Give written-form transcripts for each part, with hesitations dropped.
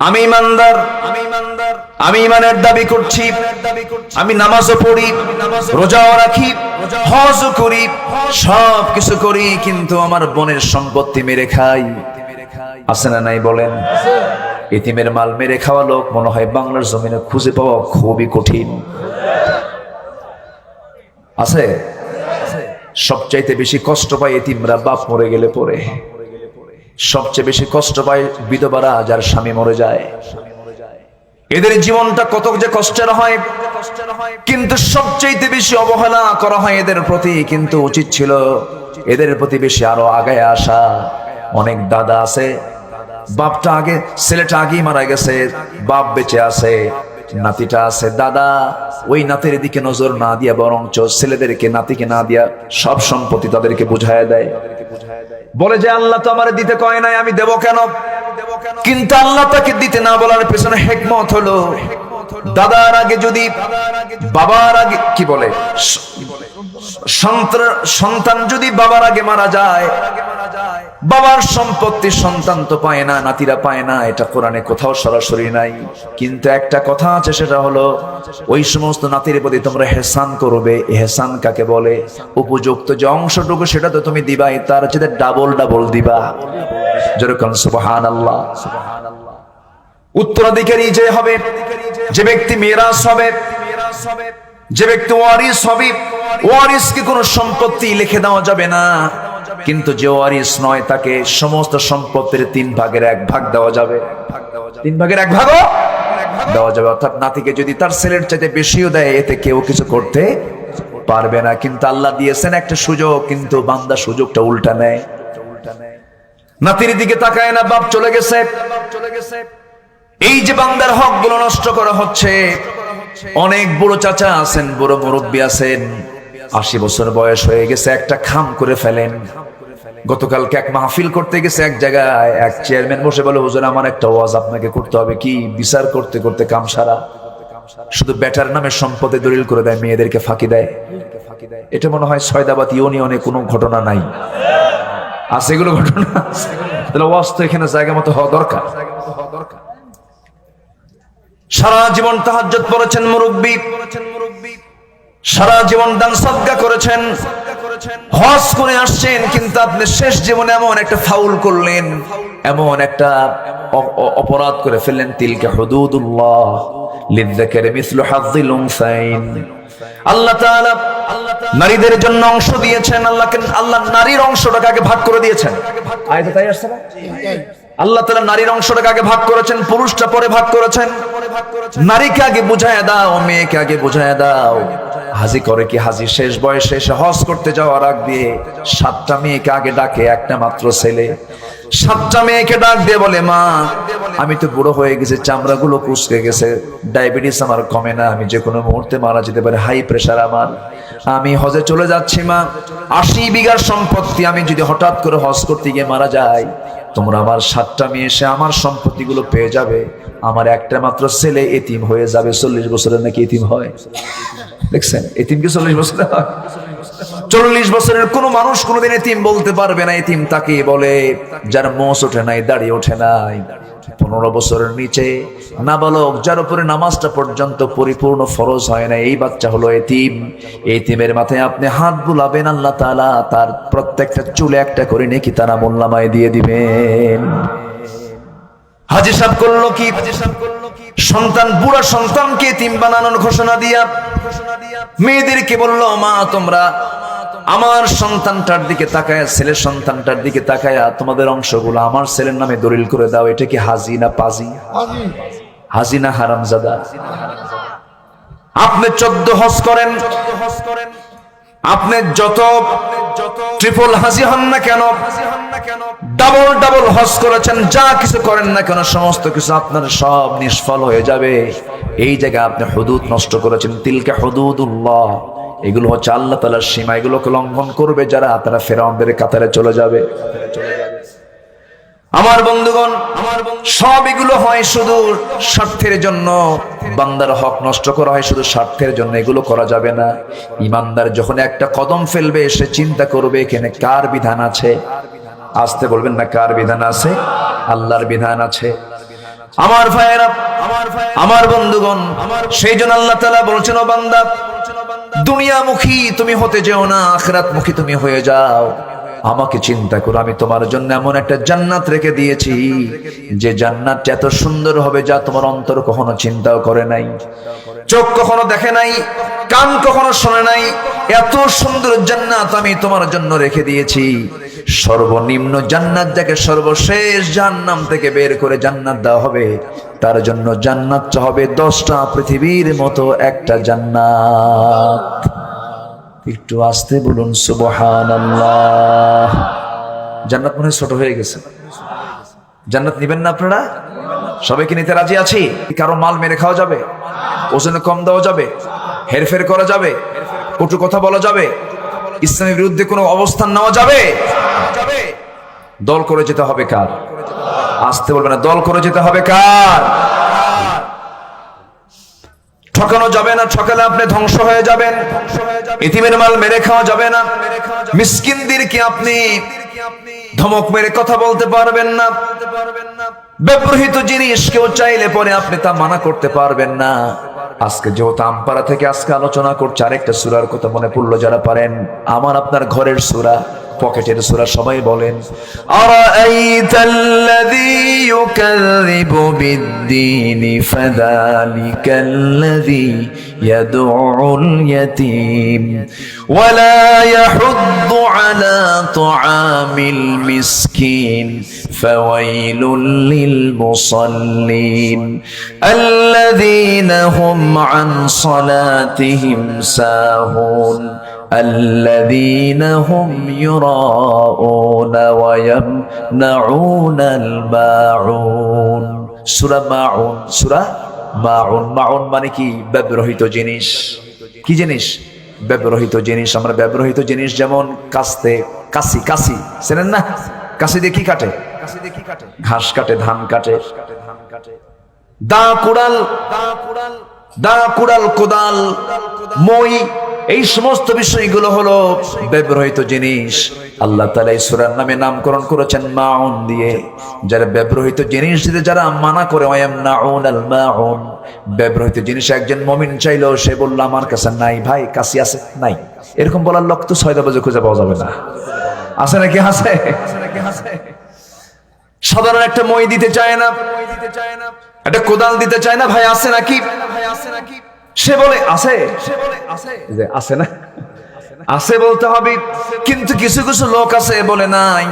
আমি ইমানদার, আমি ইমানের দাবি করছি, আমি নামাজও পড়ি, রোজাও রাখি, হজও করি, সব কিছু করি, কিন্তু আমার বোনের সম্পত্তি মেরে খাই। আছে না নাই বলেন? এতিমের মাল মেরে খাওয়া লোক মনে হয় বাংলার জমিনে খুঁজে পাওয়া খুবই কঠিন। আছে? সবচাইতে বেশি কষ্ট পায় এতিমরা বাপ মরে গেলে পরে, সবচেয়ে বেশি কষ্ট পায় বিধবারা যার স্বামী মরে যায়। এদের জীবনটা কত যে কষ্টের হয়, কিন্তু সবচাইতে বেশি অবহেলা করা হয় এদের প্রতি। কিন্তু উচিত ছিল এদের প্রতি বেশি আরো আগায় আসা। অনেক দাদা আছে, বাপটা আগে, ছেলেটা আগেই মারা গেছে, বাপ বেঁচে আছে, নাতিটা আছে, দাদা ওই নাতির দিকে নজর না দিয়া বরঞ্চ ছেলেদেরকে, নাতিকে না দিয়া সব সম্পত্তি তাদেরকে বুঝায় দেয়। বলে যে আল্লাহ তো আমার দিতে কয় নাই, আমি দেব কেন? কিন্তু আল্লাহ তাকে দিতে না বলার পেছনে হিকমত হলো, দাদার আগে যদি, বাবার আগে, কি বলে, সন্তান যদি বাবার আগে মারা যায়, বাবার সম্পত্তি সন্তান তো পায় না, নাতিরা পায় না, এটা কোরআনে কোথাও সরাসরি নাই। কিন্তু একটা কথা আছে, সেটা হলো ওই সমস্ত নাতির প্রতি তোমরা ইহসান করবে। ইহসান কাকে বলে? উপযুক্ত যে অংশটুকু সেটা তো তুমি দিবাই, তার চেয়ে ডাবল ডাবল দিবা। যেরকম সুবহানাল্লাহ। উত্তরাধিকারী যে হবে, যে ব্যক্তি মিরাস হবে, যে ব্যক্তি ওয়ারিস হবে, ওয়ারিসকে কোনো সম্পত্তি লিখে দেওয়া যাবে না। কিন্তু যে ওয়ারিস নয় তাকে সমস্ত সম্পত্তির 3 ভাগের 1 ভাগ দেওয়া যাবে। 3 ভাগের 1 ভাগও দেওয়া যাবে। অর্থাৎ নাতিকে যদি তার ছেলের চাইতে বেশিও দেয়, এতে কেউ কিছু করতে পারবে না। কিন্তু আল্লাহ দিয়েছেন একটা সুযোগ, কিন্তু বান্দা সুযোগটা উল্টা নেয়। নাতির দিকে তাকায় না, বাপ চলে গেছে। এই যে বান্দার হক গুলো নষ্ট করা হচ্ছে। অনেক বুড়ো চাচা আছেন, বুড়ো মুরব্বী আছেন, 80 বছর বয়স হয়ে গেছে, একটা খাম করে ফেলেন। গতকালকে এক মাহফিল করতে গেছে এক জায়গায়, এক চেয়ারম্যান বসে বলে, হুজুর আমার একটা ওয়াজ আপনাকে করতে হবে। কি? বিচার করতে করতে কাম সারা, শুধু বেটার নামে সম্পদে দলিল করে দেয়, মেয়েদেরকে ফাঁকি দেয়। এটা মনে হয় সয়দাবাদ ইউনিয়নে কোনো ঘটনা নাই, আছে এগুলো ঘটনা? তাহলে ওয়াজ তো এখানে জায়গা মতো হওয়া দরকার। সারা জীবন তাহাজ্জুদ পড়েছেন মুরব্বী, সারা জীবন দান সাদকা করেছেন, হজ করে আসছেন, কিন্তু আপনি শেষ জীবনে এমন একটা ফাউল করলেন, এমন একটা অপরাধ করে ফেললেন। তিলকা হুদুদুল্লাহ লিযযাকারি মিসলু হাযযিল উনসাইন। আল্লাহ তাআলা নারীদের জন্য অংশ দিয়েছেন। আল্লাহ নারীর অংশটাকে আগে ভাগ করে দিয়েছেন। আয়াতে তাই আসছে না? আল্লাহ তাআলা নারীর অংশটাকে আগে ভাগ করেছেন, পুরুষটা পরে ভাগ করেছেন। নারীকে আগে বুঝায় দাও, মেয়েকে আগে বুঝায় দাও। হাজি করে কি? হাজি শেষ বয়সে এসে হজ করতে যাওয়ার আগ দিয়ে 7টা মেয়েকে আগে ডাকে, একটা মাত্র ছেলে। 7টা মেয়েকে ডাক দিয়ে বলে, মা আমি তো বুড়ো হয়ে গেছি, চামড়াগুলো কুঁচকে গেছে, ডায়াবেটিস আমার কমে না, আমি যে কোনো মুহূর্তে মারা যেতে পারি, হাই প্রেশার আমার, আমি হজে চলে যাচ্ছি মা, 80 বিঘার সম্পত্তি, আমি যদি হঠাৎ করে হজ করতে গিয়ে মারা যাই, তোমরা আমার 7টা মেয়ে এসে আমার সম্পত্তিগুলো পেয়ে যাবে, আমার একটা মাত্র ছেলে এতিম হয়ে যাবে। 40 বছরের নাকি এতিম হয়? দেখছেন, এতিম কি 40 বছরের হয়? 40 বছরের কোন মানুষ কোনোদিন এতিম বলতে পারবে না। এতিম তাকে বলে যার মোষ ওঠে নাই, দাড়ি ওঠে নাই, 15 বছরের নিচে নাবালক, যার উপরে নামাজটা পর্যন্ত পরিপূর্ণ ফরজ হয় না, এই বাচ্চা হলো এতিম। এতিমের মাথায় আপনি হাত বুলাবেন, আল্লাহ তাআলা তার প্রত্যেকটা চুলে একটা করে নেকি তারা মোল্লামায় দিয়ে দিবেন। হাজী সাহেব করলো কি? সন্তান, বুড়া সন্তানকে এতিম বানানোর ঘোষণা দিয়া মেয়েদেরকে বললো, মা তোমরা আমার সন্তানটার দিকে তাকায়া, ছেলের সন্তানটার দিকে তাকায়া তোমাদের অংশগুলো আমার ছেলের নামে দলিল করে দাও। এটা কি হাজি না পাজি? হাজি না হারামজাদা? আপনি 14 হজ করেন, আপনি যত ট্রিপল হাজি হন না কেন, ডাবল ডাবল হজ করেছেন, যা কিছু করেন না কেন, সমস্ত কিছু আপনার সব নিষ্ফল হয়ে যাবে। এই জায়গায় আপনি হুদুদ নষ্ট করেছেন। তিলকা হুদুদুল্লাহ, এগুলো হচ্ছে আল্লাহ তাআলার সীমা, এগুলোকে লঙ্ঘন করবে যারা, তারা ফেরাউনদের কাতারে চলে যাবে। আমার বন্ধুগণ, সব এগুলো হয় শুধু স্বার্থের জন্য। বান্দার হক নষ্ট করা হয় শুধু স্বার্থের জন্য, এগুলো করা যাবে না। ইমানদার যখন একটা কদম ফেলবে, সে চিন্তা করবে এখানে কার বিধান আছে। আসতে বলবেন না, কার বিধান আছে? আল্লাহর বিধান আছে। আমার ভাইয়েরা, আমার বন্ধুগণ, সেই জন্য আল্লাহ তাআলা বলছেন, ও বান্দা, দুনিয়ামুখী তুমি হতে যেও না, আখিরাতমুখী তুমি হয়ে যাও। আমাকে চিন্তা করো, আমি তোমার জন্য এমন একটা জান্নাত রেখে দিয়েছি, যে জান্নাতটা এত সুন্দর হবে যা তোমার অন্তর কখনো চিন্তাও করে নাই, চোখ কখনো দেখে নাই, কান কখনো শোনে নাই। এত সুন্দর জান্নাত আমি তোমার জন্য রেখে দিয়েছি। সর্বনিম্ন জান্নাত, যাকে সর্বশেষ জাহান্নাম থেকে বের করে জান্নাত দেওয়া হবে, তার জন্য জান্নাতটা হবে 10টা পৃথিবীর মতো একটা জান্নাত। একটু আস্তে বলুন সুবহানাল্লাহ। জান্নাত মনে হয় ছোট হয়ে গেছে। জান্নাত নিবেন না আপনারা? সবাই কি নিতে রাজি আছি? কারো মাল মেরে খাওয়া যাবে? ওজনে কম দেওয়া যাবে? হেরফের করা যাবে? কটু কথা বলা যাবে? ইসলামের বিরুদ্ধে কোনো অবস্থান নেওয়া যাবে? দল করে যেতে হবে কার? আসতে বলবে না, দল করে যেতে হবে কার? ঠকানো যাবে না, ঠকালে আপনি ধ্বংস হয়ে যাবেন। ইতিমের মাল মেরে খাওয়া যাবে না। মিসকিনদেরকে আপনি ধমক মেরে কথা বলতে পারবেন না। ব্যবহৃত জিনিস কেউ চাইলে পরে আপনি তা মানা করতে পারবেন না। আজকে যেহেতু আমপাড়া থেকে আজকে আলোচনা করছে, আরেকটা সূরার কথা মনে পড়লো, যারা পারেন আমার আপনার ঘরের সূরা, পকেটের সূরা, সবাই বলেন, আরাআইতাল্লাযী ইউকাযযিবু বিদ্দীনি ফাযালিকাল্লাযী ইয়াদউল ইয়াতীম ওয়া লা ইয়াহুদ্দু আলা তুআমিল মিসকিন ফাওয়াইলুল লিল মুসাল্লিন আল্লাযীনা হুম আন সালাতিহিম সাহুন الذين هم يراءون ويمنعون الماعون। সূরা মাউন, সূরা মাউন। মাউন মানে কি? ব্যবহৃত জিনিস। কি জিনিস? ব্যবহৃত জিনিস। আমরা ব্যবহৃত জিনিস যেমন কাস্তে, কাশি, কাশি চেনেন না? কাশি দিয়ে কি কাটে? ঘাস কাটে, ধান কাটে। দা কুড়াল, কোদাল, মই, এই সমস্ত বিষয়গুলো হলো ব্যবহৃত জিনিস। আল্লাহ তাআলা এই সূরার নামে নামকরণ করেছেন মাউন দিয়ে। যারা ব্যবহৃত জিনিস দিতে যারা মানা করে, ওয়ায়ামনাউনাল মাউন, ব্যবহৃত জিনিস একজন মুমিন চাইলো, সে বলল আমার কাছে নাই, ভাই কাশি আছে? নাই। এরকম বলার লোক তো 6 বাজে খুঁজে পাওয়া যাবে না। আছে নাকি? আছে। সাধারণ একটা মই দিতে চায় না, একটা কোদাল দিতে চায় না, ভাই আছে নাকি? সে বলে আছে, যে আছে না, আছে বলতে হবে। কিন্তু কিছু কিছু লোক আছে বলে নাই,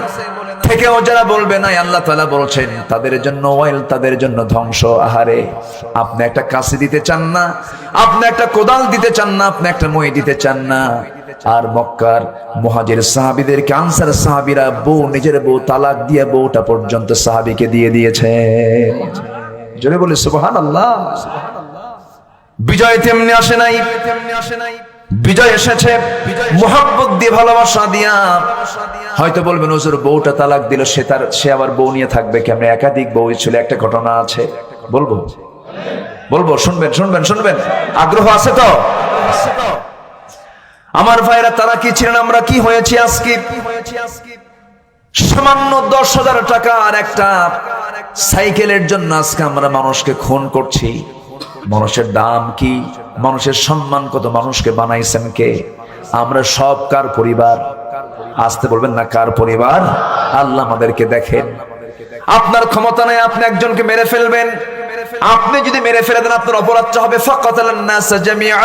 থেকেও যারা বলবে নাই, আল্লাহ তাআলা বলছেন তাদের জন্য ওয়াইল, তাদের জন্য ধ্বংস। আহারে, আপনি একটা কাশি দিতে চান না, আপনি একটা কোদাল দিতে চান না, আপনি একটা মই দিতে চান না। আর মক্কার মুহাজির সাহাবীদেরকে আনসার সাহাবীরা নিজের বউ তালাক দিয়ে বউটা পর্যন্ত সাহাবীকে দিয়ে দিয়েছে। জোরে বলে সুবহানাল্লাহ। বিজয় তেমনি আসে নাই, বিজয় এসেছে মুহাব্বত দিয়ে, ভালোবাসা দিয়া। হয়তো বলবেন হুজুর বউটা তালাক দিল, সে আবার বউ নিয়ে থাকবে কেমনে? একাধিক বউ ছিল, একটা ঘটনা আছে, বলবো, শুনবেন। আগ্রহ আছে তো? আমার ভাইরা, তারা কি ছিলেন, আমরা কি হয়েছি আজকে? সামান্য 10,000 টাকার একটা সাইকেলের জন্য আজকে আমরা মানুষকে খুন করছি। মানুষের দাম কি? মানুষের সম্মান কত? মানুষকে বানাইছেন কে? আমরা সব কার পরিবার? আসতে বলবেন না, কার পরিবার? আল্লাহ আমাদেরকে দেখেন। আপনার ক্ষমতা নেই আপনি একজনকে মেরে ফেলবেন। আপনি যদি মেরে ফেলে দেন, আপনার অপরাধটা হবে ফাকাতালান নাস জামিআ।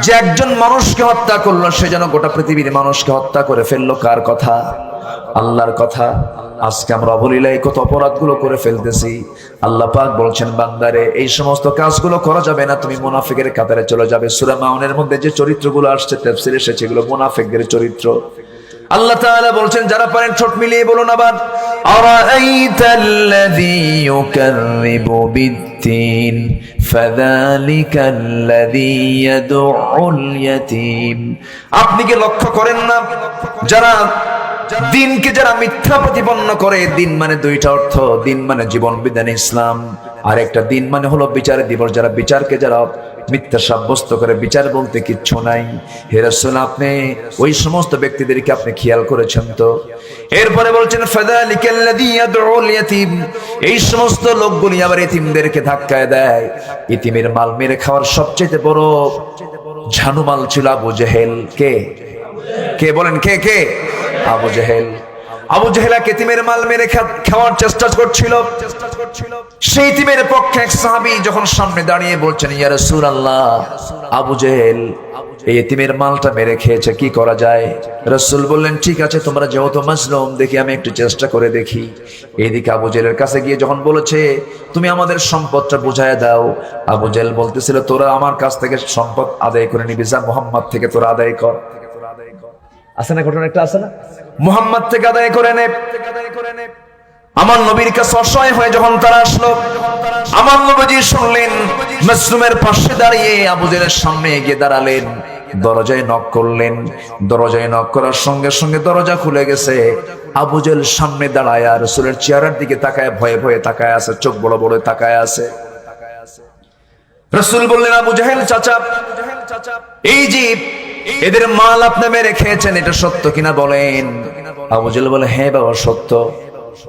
যে একজন মানুষকে হত্যা করলো, সে যেন গোটা পৃথিবীর মানুষকে হত্যা করে ফেললো। কার কথা? আল্লাহর কথা। আজকে আমরা অবলীলায় কত অপরাধগুলো করে ফেলতেছি। আল্লাহ পাক বলছেন, বান্দারে এই সমস্ত কাজগুলো করা যাবে না, তুমি মুনাফিকের কাতারে চলে যাবে। সূরা মাউনের মধ্যে যে চরিত্রগুলো আসছে তাফসীরে এসেছে, এগুলো মুনাফিকদের চরিত্র। আল্লাহ তাআলা বলছেন, যারা পারেন ঠোঁট মিলিয়ে বলুন আবার, আরাআইতাল্লাযী ইউকাযযিবু বিদ্দীন ফাযালিকাল্লাযী ইয়াদউল ইয়াতীম। আপনি কি লক্ষ্য করেন না, যারা দিনকে যারা মিথ্যা প্রতিপন্ন করে, দিন মানে দুইটা অর্থ, দিন মানে জীবন বিধান ইসলাম, আর একটা দিন মানে হলো বিচার দিবস। যারা বিচারকে যারা মিথ্যা সাব্যস্ত করে, বিচার বলতে কিচ্ছু নাই। হে রাসূল, আপনি ওই সমস্ত ব্যক্তিদেরকে আপনি খেয়াল করেছেন তো? এরপরে বলছেন ফাযালিকাল্লাযী ইয়াদউল ইয়াতীম, এই সমস্ত লোকগুলি আবার এতিমদেরকে ধাক্কায় দেয়। এতিমের মাল মেরে খাওয়ার সবচেয়ে বড় ঝানুমাল ছিল আবু জেহেল। কে বলেন, কে? আবু জেহেল। আবু জেহেল এতিমের মাল মেরে খাওয়ার চেষ্টা করছিল। সেই এতিমের পক্ষে এক সাহাবী যখন সামনে দাঁড়িয়ে বলছেন, ইয়া রাসূলুল্লাহ, আবু জেহেল এই এতিমের মালটা মেরে খেয়েছে, কি করা যায়? রাসূল বললেন, ঠিক আছে, তোমরা যেহেতু মাজলুম, দেখি আমি একটু চেষ্টা করে দেখি। এইদিকে আবু জেহেলের কাছে গিয়ে যখন বলেছে, তুমি আমাদের সম্পদটা বুঝায় দাও, আবু জেহেল বলতেছিল, তোরা আমার কাছ থেকে সম্পদ আদায় করে নিবি, যা মুহাম্মদ থেকে তোরা আদায় কর। আছে না ঘটনা, একটা আছে না, মুহাম্মদ থেকে আদায় করে নে। আমার নবীর কাছে অসহায় হয়ে যখন তারা আসলো, আমার নবীজি শুনলেন, মাসরুমের পাশে দাঁড়িয়ে আবু জেহেলের সামনে গিয়ে দাঁড়ালেন, দরজায় নক করলেন। দরজায় নক করার সঙ্গে সঙ্গে দরজা খুলে গেছে। আবু জেহেল সামনে দাঁড়ায় আর রাসূলের চেহারার দিকে তাকায়, ভয়ে ভয়ে তাকায় আছে, চোখ বড় বড় তাকায় আছে। রাসূল বললেন, আবু জেহেল চাচা, এই যে এদের মাল আপনি মেরে খেয়েছেন, এটা সত্য কিনা বলেন? আবু জেহেল বলে, হ্যাঁ বাবা সত্য।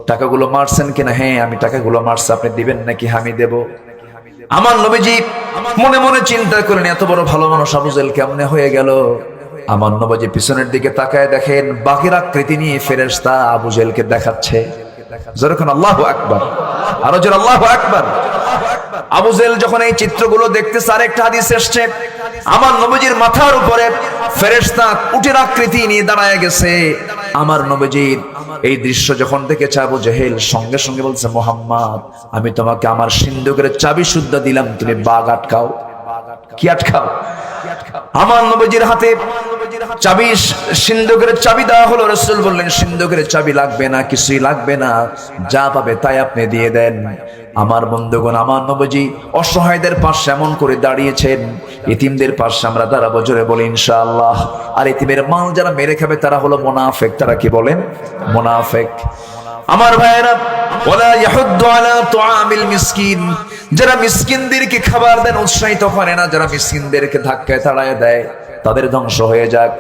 টাকাগুলো মারছেন কিনা? হ্যাঁ, আমি টাকাগুলো মারছি, আপনি দিবেন নাকি? আমি দেব। আমার নবীজি মনে মনে চিন্তা করেন, এত বড় ভালো মানুষ আবু জেহেল কেমনে হয়ে গেল? আমার নবীজি পিছনের দিকে তাকায় দেখেন, বাঘের আকৃতি নিয়ে ফেরেশতা আবু জেহেলকে দেখাচ্ছে। যখন আল্লাহু আকবার, আরো জোরে আল্লাহু আকবার। আবু জেহেল যখন এই চিত্রগুলো দেখতেছে, আরেকটা হাদিস এসেছে, আমার নবীজির মাথার উপরে ফেরেশতা উটের আকৃতি নিয়ে দাঁড়ায় গেছে। আমার নবীজির এই দৃশ্য যখন দেখেছে আবু জেহেল সঙ্গে সঙ্গে বলছে, মুহাম্মদ, আমি তোমাকে আমার সিন্ধুকের চাবি শুদ্ধ দিলাম, তুমি বাঘ আটকাও। কি আটকাও? আমার নবীজির হাতে চাবি, সিন্ধুকের চাবি দেওয়া হলো। রাসূল বললেন, সিন্ধুকের চাবি লাগবে না, কিছুই লাগবে না, যা পাবে তাই আপনি দিয়ে দেন। আমার বন্ধুগণ, আমার নবীজি অসহায়দের পাশে এমন করে দাঁড়িয়েছেন, এতিমদের পাশে আমরা দাঁড়াবো, জোরে বলি ইনশাআল্লাহ। আর এতিমের মাল যারা মেরে খাবে তারা হলো মুনাফিক। তারা কি বলেন? মুনাফিক। আমার ভাইয়েরা, ওয়ালা ইয়াহুদ্দু আলা তুআমিল মিসকিন, যারা মিসকিনদেরকে খাবার দেন, উৎসাহিত করে না, যারা মিসকিনদেরকে ধাক্কায় তাড়ায় দেয়, তাদের ধ্বংস হয়ে যাক।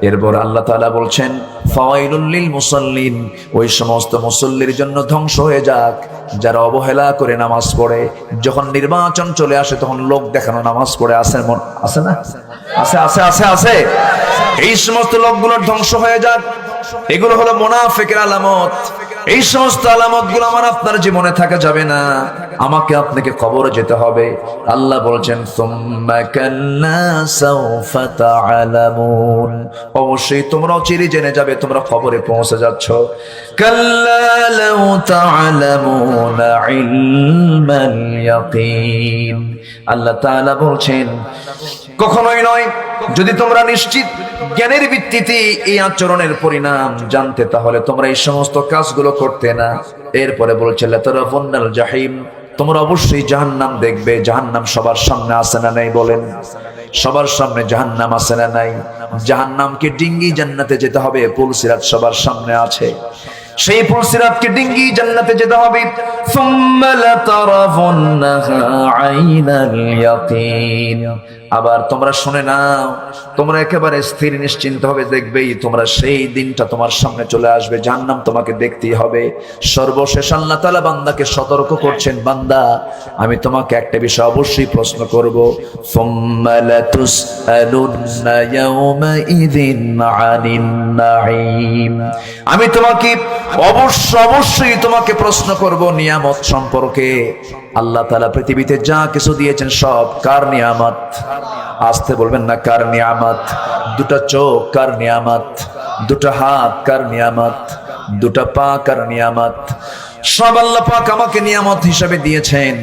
এরপর আল্লাহ তাআলা বলছেন, ফাওয়াইলুল লিল মুসাল্লিন, ওই সমস্ত মুসল্লির জন্য ধ্বংস হয়ে যাক যারা অবহেলা করে নামাজ পড়ে। যখন নির্বাচন চলে আসে তখন লোক দেখানো নামাজ পড়ে, আছে না? আছে। এই সমস্ত লোকগুলোর ধ্বংস হয়ে যাক। এগুলো হলো মুনাফিকের আলামত। এই সমস্ত আলামতগুলো আমার আপনার জীবনে থাকা যাবে না, আমাকে আপনাকে কবরে যেতে হবে। আল্লাহ বলছেন, সুম্মা কাল্লা সাওফা তা'লামুন, অবশ্যই তোমরাও চিরে জেনে যাবে, তোমরা কবরে পৌঁছে যাচ্ছ। কাল্লা লাউ তা'লামুনা ইলমাল ইয়াকিন, আল্লাহ তাআলা বলছেন, কখনোই নয়, যদি তোমরা নিশ্চিত জ্ঞানের ভিত্তিতে এই আচরণের পরিণাম জানতে, তাহলে তোমরা এই সমস্ত কাজগুলো করতে না। এরপরে বলছে, লাতারাফুন্নাল জাহিম, তোমরা অবশ্যই জাহান্নাম দেখবে। জাহান্নাম সবার সামনে আছে না নাই? বলেন, সবার সামনে জাহান্নাম আছে না নাই? জাহান্নামকে ডিঙ্গি জান্নাতে যেতে হবে, পুলসিরাত সবার সামনে আছে। সেই পুলসিরাতকে ডিঙ্গি জান্নাতে যেতে হবে। সুম্মা লাতারাফুন্নাহা আইনাল ইয়াকিন, আবার তোমরা শুনে নাও, তোমরা একেবারে স্থির নিশ্চিন্ত হবে দেখবেই তোমরা সেই দিনটা তোমার সামনে চলে আসবে, জাহান্নাম তোমাকে দেখতেই হবে। সর্বশেষ আল্লাহ তাআলা বান্দাকে সতর্ক করছেন, বান্দা, আমি তোমাকে একটা বিষয় অবশ্যই প্রশ্ন করব। সুম্মা লাতুসআলুন্না ইয়াওমাইযিন আনিন নাঈম, আমি তোমাকে অবশ্যই তোমাকে প্রশ্ন করব নিয়ামত সম্পর্কে। আল্লাহ তাআলা পৃথিবীতে যা কিছু দিয়েছেন সব কার নিয়ামত? আসতে বলবেন না, কার নিয়ামত? দুটা চোখ কার নিয়ামত? দুটা হাত কার নিয়ামত? দুটা পা কার নিয়ামত? সব আল্লাহ পাক আমাকে নিয়ামত হিসেবে দিয়েছেন।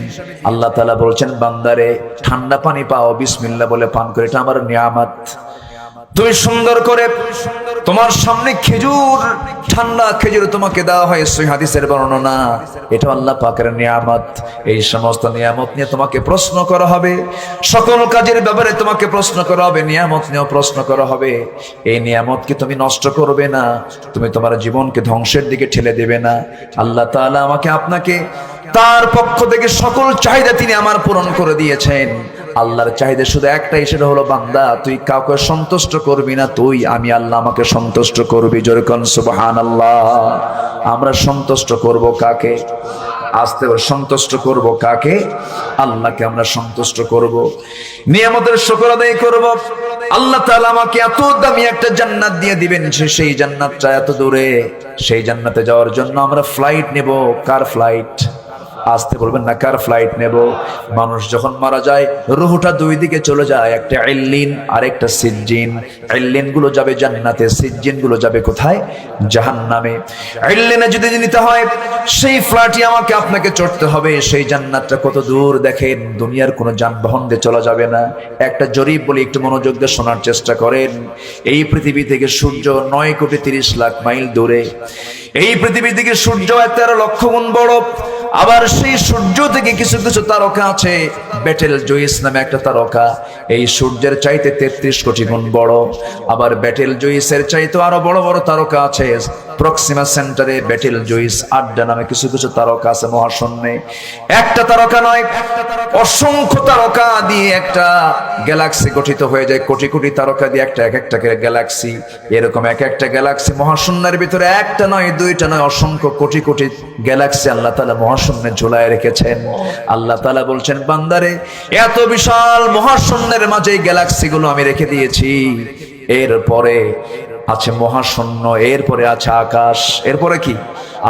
আল্লাহ তাআলা বলছেন, বান্দারে, ঠান্ডা পানি পাও, বিসমিল্লাহ বলে পান করে, এটা আমার নিয়ামত। তুই সুন্দর করে তোমার সামনে খেজুর, ঠান্ডা খেজুর তোমাকে দেওয়া হয়, সহিহ হাদিসের বর্ণনা। এটা আল্লাহ পাকের নিয়ামত। এই সমস্ত নিয়ামত নিয়ে তোমাকে প্রশ্ন করা হবে, সকল কাজের ব্যাপারে তোমাকে প্রশ্ন করা হবে, নিয়ামত নিয়েও প্রশ্ন করা হবে। এই নিয়ামত কি তুমি নষ্ট করবে না? তুমি তোমার জীবনকে ধ্বংসের দিকে ঠেলে দেবে না? আল্লাহ তাআলা আমাকে আপনাকে তার পক্ষ থেকে সকল চাহিদা তিনি আমার পূরণ করে দিয়েছেন। আল্লাহর চাহিদা শুধু একটাই, সেটা হলো বান্দা তুই কাউকে সন্তুষ্ট করবি না, তুই আমি আল্লাহ আমাকে সন্তুষ্ট করবি। জোরে কোন সুবহানাল্লাহ। আমরা সন্তুষ্ট করব কাকে? আস্তে সন্তুষ্ট করব কাকে? আল্লাহকে আমরা সন্তুষ্ট করব, নিয়ামতের শুকর আদায় করব। আল্লাহ তাআলা আমাকে এত দামি একটা জান্নাত দিয়ে দিবেন, সেই জান্নাতটা এত দূরে। সেই জান্নাতে যাওয়ার জন্য আমরা ফ্লাইট নেব। কার ফ্লাইট? আসতে বলবেন না, কার ফ্লাইট নেব? মানুষ যখন মারা যায় রুহটা দুই দিকে চলে যায়, একটা ইল্লিন আর একটা সিজ্জিন। ইল্লিন গুলো যাবে জান্নাতে, সিজ্জিন গুলো যাবে কোথায়? জাহান্নামে। ইল্লিনে যদি নিতে হয় সেই ফ্লাইটই আমাকে আপনাকে চড়তে হবে। সেই জান্নাতটা কত দূর দেখেন, দুনিয়ার কোনো যানবাহন দিয়ে চলা যাবে না। একটা জরিপ বলি, একটু মনোযোগ দিয়ে শোনার চেষ্টা করেন। এই পৃথিবী থেকে সূর্য 9,30,00,000 মাইল দূরে। এই পৃথিবী থেকে সূর্য 13 লক্ষ গুণ বড়। আবার সেই সূর্য থেকে কিছু কিছু তারকা আছে, বেটেল জুইস নামে একটা তারকা, এই সূর্যের চাইতে 33 কোটি গুণ বড়। আবার বেটেল জুইসের চাইতে আরো বড় বড় তারকা আছে। প্রক্সিমা সেন্টারে বেটেল জুইস, আড্ডা নামে কিছু কিছু তারকা আছে মহাশূন্যে। একটা তারকা নয়, অসংখ্য তারকা দিয়ে একটা গ্যালাক্সি গঠিত হয়ে যায়। কোটি কোটি তারকা দিয়ে একটা এক একটা গ্যালাক্সি। এরকম এক একটা গ্যালাক্সি মহাশূন্যের ভিতরে একটা নয়, দুইটা নয়, অসংখ্য কোটি কোটি গ্যালাক্সি আল্লাহ তাআলা মহাশূন্যে ঝুলায় রেখেছেন। আল্লাহ তাআলা বলছেন, বান্দারে এত বিশাল মহাশূন্যের মাঝে গ্যালাক্সি গুলো আমি রেখে দিয়েছি। এরপরে আছে মহাশূন্য, এরপরে আছে আকাশ, এরপরে কি?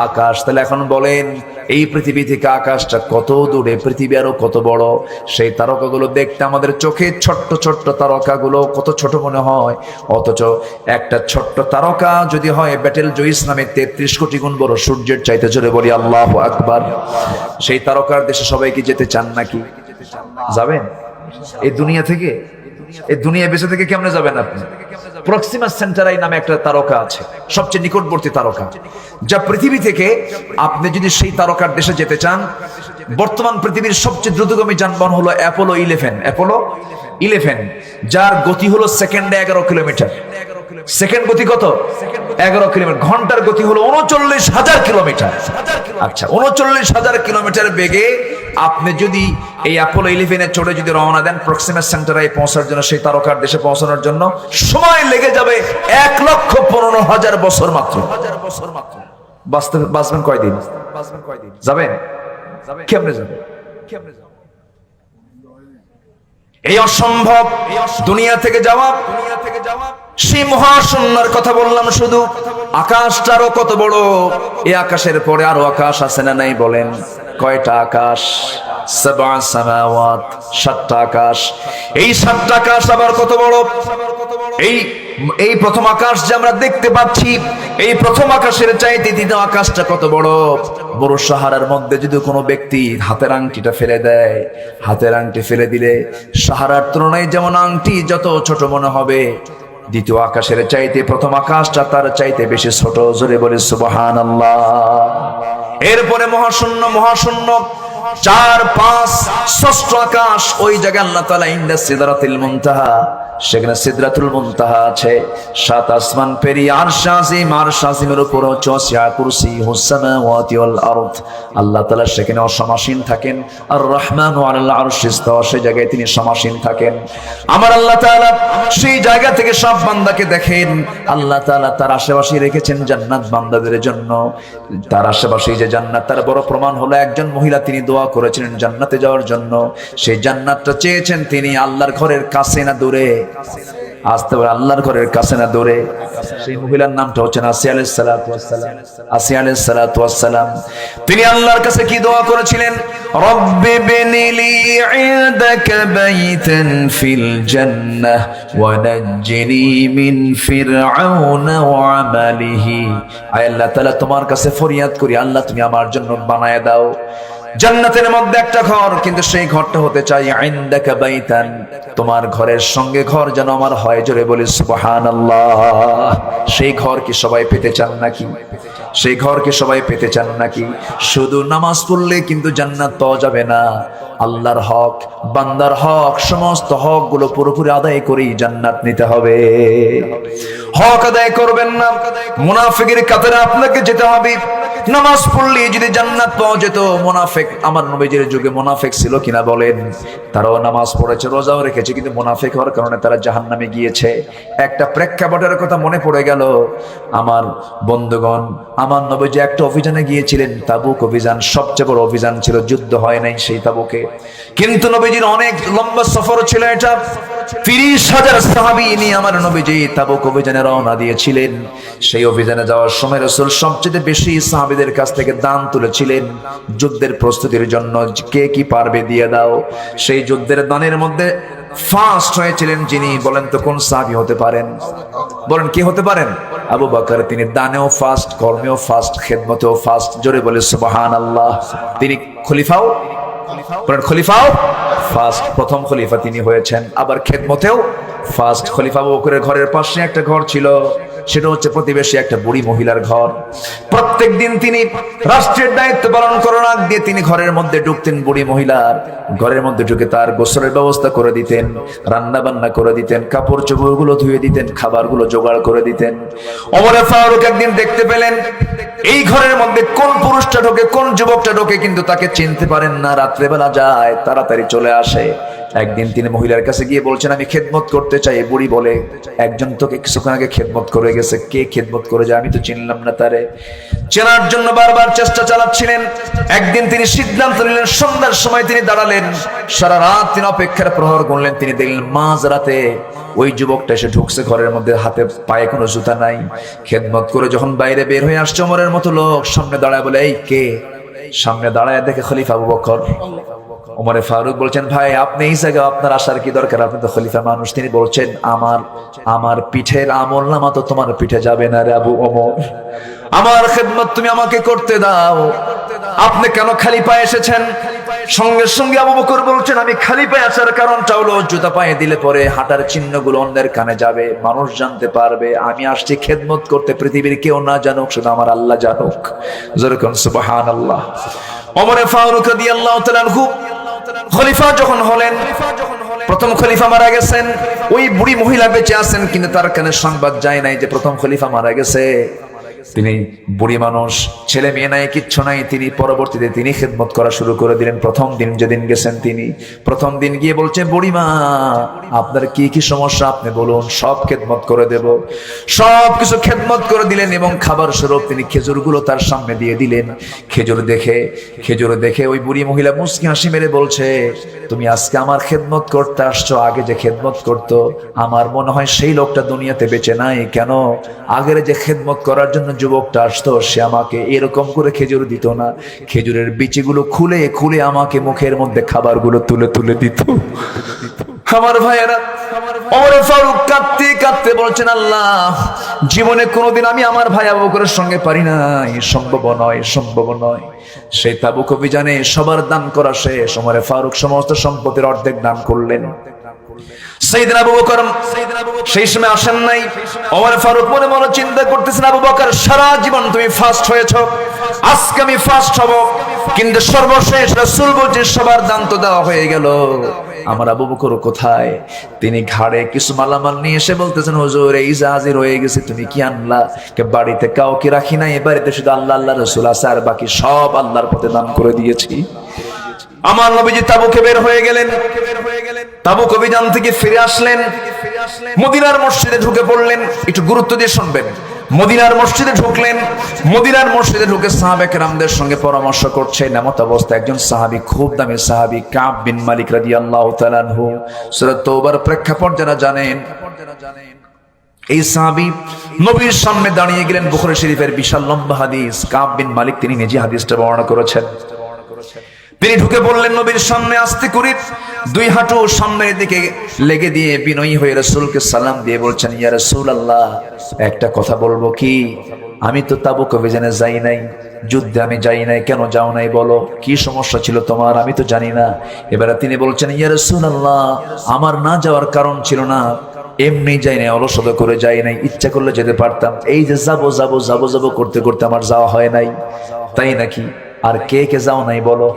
আকাশ। তাহলে এখন বলেন এই পৃথিবী থেকে আকাশটা কত দূরে, পৃথিবী আরো কত বড়। সেই তারকাগুলো দেখতে আমাদের চোখে ছোট্ট ছোট্ট তারকাগুলো কত ছোট মনে হয়, অথচ একটা ছোট্ট তারকা যদি হয় বেটেল জুইস নামে 33 কোটি গুণ বড়, সূর্যের চাইতে। জোরে বলি আল্লাহু আকবার। সেই তারকার দেশে সবাই কি যেতে চান নাকি? যাবেন? এই দুনিয়া থেকে, এই দুনিয়া বেঁচে থেকে কেমনে যাবেন আপনি? প্রক্সিমা সেন্টারাই নামে একটা তারকা আছে, সবচেয়ে নিকটবর্তী তারকা, যা পৃথিবী থেকে আপনি যদি সেই তারকার দেশে যেতে চান, বর্তমান পৃথিবীর সবচেয়ে দ্রুতগামী যানবাহন হলো অ্যাপোলো 11, যার গতি হলো সেকেন্ডে 11 কিলোমিটার। সেকেন্ড গতি কত? 11 কিলোমিটার। ঘন্টার গতি হলো 39,000 কিলোমিটার। আচ্ছা, 39,000 কিলোমিটার বেগে আপনি যদি এই অ্যাপোলো 11-এ চড়ে যদি রওনা দেন প্রক্সিমা সেন্টারে পৌঁছার জন্য, সেই তারকার দেশে পৌঁছানোর জন্য সময় লেগে যাবে 1,15,000 বছর মাত্র। বাঁচবেন কয়দিন? যাবেন? কেমনে যাবেন? এই অসম্ভব দুনিয়া থেকে যাওয়া। সেই মহাশূন্যের কথা বললাম শুধু। আকাশটারও কত বড়। এই আকাশের পরে আরো আকাশ আছে না নাই বলেন? কয়টা আকাশ? 7 সামাওয়াত, 7টা আকাশ। এই 7টা আকাশ আবার কত বড়। এই প্রথম আকাশ যে আমরা দেখতে পাচ্ছি, এই প্রথম আকাশের চাইতে দ্বিতীয় আকাশটা কত বড়। বড় সাহারার মধ্যে যদি কোনো ব্যক্তি হাতের আংটিটা ফেলে দেয়, হাতের আংটি ফেলে দিলে সাহারার তুলনায় যেমন আংটি যত ছোট মনে হবে, দ্বিতীয় আকাশের চাইতে প্রথম আকাশটা তার চাইতে বেশি ছোট। জোরে বলে সুবহানাল্লাহ। এরপরে মহাশূন্য 4, 5, 6ষ্ঠ আকাশ। ওই জায়গায় আল্লাহ তাআলা ইনদা সিদরাতুল মুনতাহা, সেখানে সিদরাতুল মুনতাহা আছে। 7 আসমান পেরিয়ে আরশ আজিম, আরশ আজিমের উপর ওয়াসিআ কুরসিয়ুস সামাওয়াতি ওয়াল আরদ। আল্লাহ তাআলা সেখানে অসমাসীন থাকেন। আর রহমানু আলাল আরশি ইস্তাওয়া, সেই জায়গায় তিনি সমাসীন থাকেন। আমার আল্লাহ তাআলা সেই জায়গা থেকে সব বান্দাকে দেখেন। আল্লাহ তাআলা তার আশেপাশে রেখেছেন জান্নাত বান্দাদের জন্য। তার আশেপাশে যে জান্নাত, তার বড় প্রমাণ হলো একজন মহিলা তিনি দোয়া করেছিলেন জান্নাতে যাওয়ার জন্য। সেই জান্নাতটা চেয়েছেন তিনি আল্লাহর ঘরের কাছে না দূরে? আসতে পারে আল্লাহর ঘরের কাছে না দূরে? সেই মহিলার নামটা হচ্ছে আসিয়া আলাইহিস সালাতু ওয়াস সালাম। আসিয়া আলাইহিস সালাতু ওয়াস সালাম তিনি আল্লাহর কাছে কি দোয়া করেছিলেন? রব্বি বিনিলি ইনদাকা বাইতান ফিল জান্নাহ ওয়া নাজ্জিনি মিন ফিরআউনা ওয়া আমালিহি। আয় আল্লাহ তাআলা, তোমার কাছে ফরিয়াদ করি, আল্লাহ তুমি আমার জন্য বানায় দাও জান্নাতের মধ্যে একটা ঘর, কিন্তু সেই ঘরটা হতে চাই ইনদাকা বাইতান, তোমার ঘরের সঙ্গে ঘর যেন আমার হয়। জোরে বলি সুবহানাল্লাহ। সেই ঘর কি সবাই পেতে চান নাকি? সেই ঘর কি সবাই পেতে চান নাকি? শুধু নামাজ পড়লে কিন্তু জান্নাত পাওয়া যাবে না। আল্লাহর হক, বান্দার হক, সমস্ত হক গুলো পুরোপুরি আদায় করেই জান্নাত নিতে হবে। হক আদায় করবেন না, মুনাফিকের কাতারে আপনাকে যেতে হবে। নামাজ পড়লে যদি জান্নাত পাওয়া যেত, মুনাফিক, আমার নবীজির যুগে মুনাফিক ছিল কিনা বলেন? তারাও নামাজ পড়েছে, রোজাও রেখেছে, কিন্তু মুনাফিক হওয়ার কারণে তারা জাহান্নামে গিয়েছে। একটা প্রেক্ষাপটের কথা মনে পড়ে গেল আমার বন্ধুগণ। আমার নবীজি একটা অভিযানে গিয়েছিলেন, তাবুক অভিযান, সবচেয়ে বড় অভিযান ছিল, যুদ্ধ হয় নাই সেই তাবুকে, কিন্তু নবীজির অনেক লম্বা সফর ছিল এটা। 30,000 সাহাবী নিয়ে আমার নবীজি তাবুক অভিযানে রওনা দিয়েছিলেন। সেই অভিযানে যাওয়ার সময় রাসূল সবচেয়ে বেশি সাহাবীদের কাছ থেকে দান তুলেছিলেন যুদ্ধের প্রস্তুতির জন্য। কে কি পারবে দিয়ে দাও। সেই যুদ্ধের দানের মধ্যে ফার্স্ট হয়েছিলেন যিনি, বলেন তো কোন সাহাবী হতে পারেন? বলেন কি হতে পারেন? আবু বকর। তিনি দানেও ফার্স্ট, কর্মেও ফার্স্ট, খেদমতেও ফার্স্ট। জোরে বলে সুবহানাল্লাহ। তিনি খলিফাও, খলিফাও ফার্স্ট, প্রথম খলিফা তিনি হয়েছেন। আবার খেদমতেও ফার্স্ট। খলিফা আবু বকরের ঘরের পাশে একটা ঘর ছিল, সেটা হচ্ছে প্রতিবেশী একটা বুড়ি মহিলার ঘর। প্রত্যেক দিন তিনি রাষ্ট্রের দায়িত্ব পালন করার আগ দিয়ে তিনি ঘরের মধ্যে ঢুকতেন, বুড়ি মহিলার ঘরের মধ্যে ঢুকে তার গোসলের ব্যবস্থা করে দিতেন, রান্না বান্না করে দিতেন, কাপড় চোপড় গুলো ধুয়ে দিতেন, খাবারগুলো জোগাড় করে দিতেন। ওমর ফারুক একদিন দেখতে পেলেন এই ঘরের মধ্যে কোন পুরুষটা ঢোকে, কোন যুবকটা ঢোকে, কিন্তু তাকে চিনতে পারেন না। রাত্রেবেলা যায়, তাড়াতাড়ি চলে আসে। একদিন তিনি মহিলার কাছে গিয়ে বলছেন, আমি খেদমত করতে চাই। বুড়ি বলে, একজন তোকে কিছুক্ষণ আগে খেদমত করে গেছে। কে খেদমত করে যায়? আমি তো চিনলাম না তারে। চেনার জন্য বারবার চেষ্টা চালাচ্ছিলেন। একদিন তিনি সিদ্ধান্ত নিলেন, সন্ধ্যার সময় তিনি দাঁড়ালেন, সারা রাত তিনি অপেক্ষার প্রহর গুনলেন। তিনি দেখলেন মাঝরাতে ওই যুবকটা এসে ঢুকছে ঘরের মধ্যে, হাতে পায়ে কোনো জুতা নাই। খেদমত করে যখন বাইরে বের হয়ে আসছে, ওমরের মতো লোক সামনে দাঁড়ায় বলে, এই কে? সামনে দাঁড়ায় দেখে খলিফা আবু বকর। ওমরে ফারুক বলছেন, ভাই আপনি এই জায়গায় আপনার আসার কি দরকার? আপনি তো খলিফা মানুষ। তিনি বলছেন, আমার পিঠের আমলনামা তো তোমার পিঠে যাবে না রে আবু ওমর। আমার খেদমত তুমি আমাকে করতে দাও। আপনি কেন খালি পায়ে এসেছেন? সঙ্গে সঙ্গে আবু বকর বলছেন, আমি খালি পায়ে আসার কারণটা হলো, জুতা পায়ে দিলে পরে হাঁটার চিহ্নগুলো অন্যের কানে যাবে, মানুষ জানতে পারবে আমি আসছি খেদমত করতে। পৃথিবীর কেউ না জানুক, শুধু আমার আল্লাহ জানুক। যেরকম সুবহানাল্লাহ। ওমর ফারুক রাদিয়াল্লাহু তাআলা আনহু খলিফা যখন হলেন, প্রথম খলিফা মারা গেছেন। ওই বুড়ি মহিলা বেঁচে আছেন, কিন্তু তার কানে সংবাদ যায় নাই যে প্রথম খলিফা মারা গেছে। তিনি বুড়ি মানুষ, ছেলে মেয়ে নাই, কিচ্ছু নাই। তিনি পরবর্তীতে তিনি খেদমত করা শুরু করে দিলেন। প্রথম দিন যেদিন গেছেন, তিনি প্রথম দিন গিয়ে বলছে, বুড়িমা আপনার কি কি সমস্যা আপনি বলুন, সব খেদমত করে দেব। সব কিছু খেদমত করে দিলেন এবং খাবার স্বরূপ তিনি খেজুরগুলো তার সামনে দিয়ে দিলেন। খেজুর দেখে ওই বুড়ি মহিলা মুচকি হাসি মেরে বলছে, তুমি আজকে আমার খেদমত করতে আসছো, আগে যে খেদমত করতো আমার মনে হয় সেই লোকটা দুনিয়াতে বেঁচে নাই। কেন? আগের যে খেদমত করার জন্য যুবকটা আসতো, সে আমাকে এরকম করে খেজুর দিত না, খেজুরের বিচিগুলো খুলে খুলে আমাকে মুখের মধ্যে খাবারগুলো তুলে তুলে দিত। আমার ভাইয়েরা, ওমর ফারুক কাঁদতে কাঁদতে বলছেন, আল্লাহ জীবনে কোনোদিন আমি আমার ভাই আবু বকরের সঙ্গে পারি নাই, সম্ভব নয়। সেই তাবুক অভিযানে সবার দান করা শেষ। ওমর ফারুক সমস্ত সম্পত্তির অর্ধেক দান করলেন। সাইয়েদনা আবু বকর সেই সময় আসেন নাই। ওমর ফারুক মনে মনে চিন্তা করতেছেন, আবু বকর সারা জীবন তুমি ফার্স্ট হয়েছো, আজকে আমি ফার্স্ট হব, কিন্তু সর্বশেষ রাসূল বলছেন সবার দান তো দেওয়া হয়ে গেল, আমার আবু বকর কোথায়? তিনি ঘাড়ে কিছু মালামাল নিয়ে এসে বলতেছেন, হুজুর এই জাহাজে রয়ে গেছে, তুমি কি আনলা? বাড়িতে কাউকে রাখি নাই, বাড়িতে শুধু আল্লাহ আল্লাহ রাসূল আছে, আর বাকি সব আল্লাহর পথে দান করে দিয়েছি। আমার নবীজি তাবুকে বের হয়ে গেলেন। তাবুক অভিযান থেকে ফিরে আসলেন, মদিনার মসজিদে ঢুকে পড়লেন। একটু গুরুত্ব দিয়ে শুনবেন। মদিনার মসজিদে ঢুকলেন। মদিনার মসজিদে ঢুকে সাহাবে কেরামদের সঙ্গে পরামর্শ করছেন। এমত অবস্থা একজন সাহাবী, খুব দামি সাহাবী, কাব বিন মালিক রাদিয়াল্লাহু তাআলা আনহু, সূরা তাওবার প্রেক্ষাপট যারা জানেন, এই সাহাবী নবীর সামনে দাঁড়িয়ে গেলেন। বুখারী শরীফের বিশাল লম্বা হাদিস, কাব বিন মালিক তিনি নিজে হাদিসটা বর্ণনা করেছেন। তিনি ঢুকে বললেন নবীর সামনে, আস্তে করে দুই হাঁটু সামনের দিকে লেগে দিয়ে বিনয়ী হয়ে রাসূলকে সালাম দিয়ে বলছেন, ইয়া রাসূলুল্লাহ একটা কথা বলবো কি? আমি তো তাবুক অভিযানে যাই নাই, যুদ্ধে আমি যাই নাই, কেন যাও নাই বলো, কি সমস্যা ছিল তোমার, আমি তো জানি না। এবারে তিনি বলছেন, ইয়া রাসূলুল্লাহ, আমার না যাওয়ার কারণ ছিল না, এমনি যাই নাই, অলসতা করে যাই নাই, ইচ্ছা করলে যেতে পারতাম, এই যে যাবো যাবো যাবো যাবো করতে করতে আমার যাওয়া হয় নাই। তাই নাকি? আর কে কে যাও নাই বলো?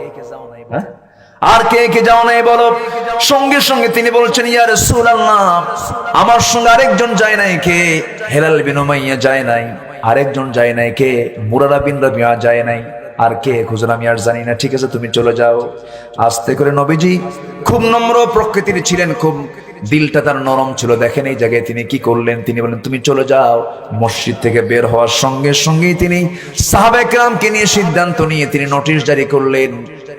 হ্যাঁ, আর কে কে যাও নাই বলো? সঙ্গে সঙ্গে তিনি বলছেন, ইয়া রাসূলুল্লাহ, আমার সঙ্গে আরেকজন যায় নাই। কে? হেলাল বিন উমাইয়া যায় নাই। আরেকজন যায় নাই। কে? মুরারা বিন রাবিয়া যায় নাই। আর কে? হুজুর আমি আর জানি না। ঠিক আছে, তুমি চলে যাও। আস্তে করে নবীজি খুব নম্র প্রকৃতির ছিলেন, খুব দিলটা তার নরম ছিল। দেখেন এই জায়গায় তিনি কি করলেন, তিনি বলেন তুমি চলে যাও। মসজিদ থেকে বের হওয়ার সঙ্গে সঙ্গেই তিনি সাহাবায়ে কেরামকে নিয়ে সিদ্ধান্ত নিয়ে তিনি নোটিশ জারি করলেন,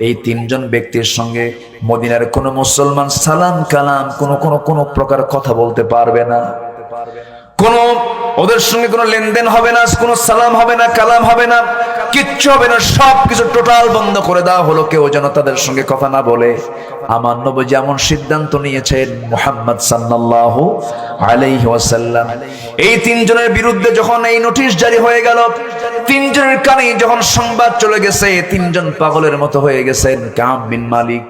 এই তিনজন ব্যক্তির সঙ্গে মদিনার কোন মুসলমান সালাম কালাম কোন প্রকার কথা বলতে পারবে না, কোন ওদের সঙ্গে কোনো লেনদেন হবে না, কোনো সালাম হবে না, কালাম হবে না, কিচ্ছু হবে না, সবকিছু টোটাল বন্ধ করে দেওয়া হলো। কেউ যেন তাদের সঙ্গে কথা না বলে। আমার নবী যেমন সিদ্ধান্ত নিয়েছেন, মুহাম্মদ সাল্লাল্লাহু আলাইহি ওয়াসাল্লাম এই তিনজনের বিরুদ্ধে যখন এই নোটিশ জারি হয়ে গেল, তিনজনের কানে যখন সংবাদ চলে গেছে, তিনজন পাগলের মতো হয়ে গেছেন। কাব বিন মালিক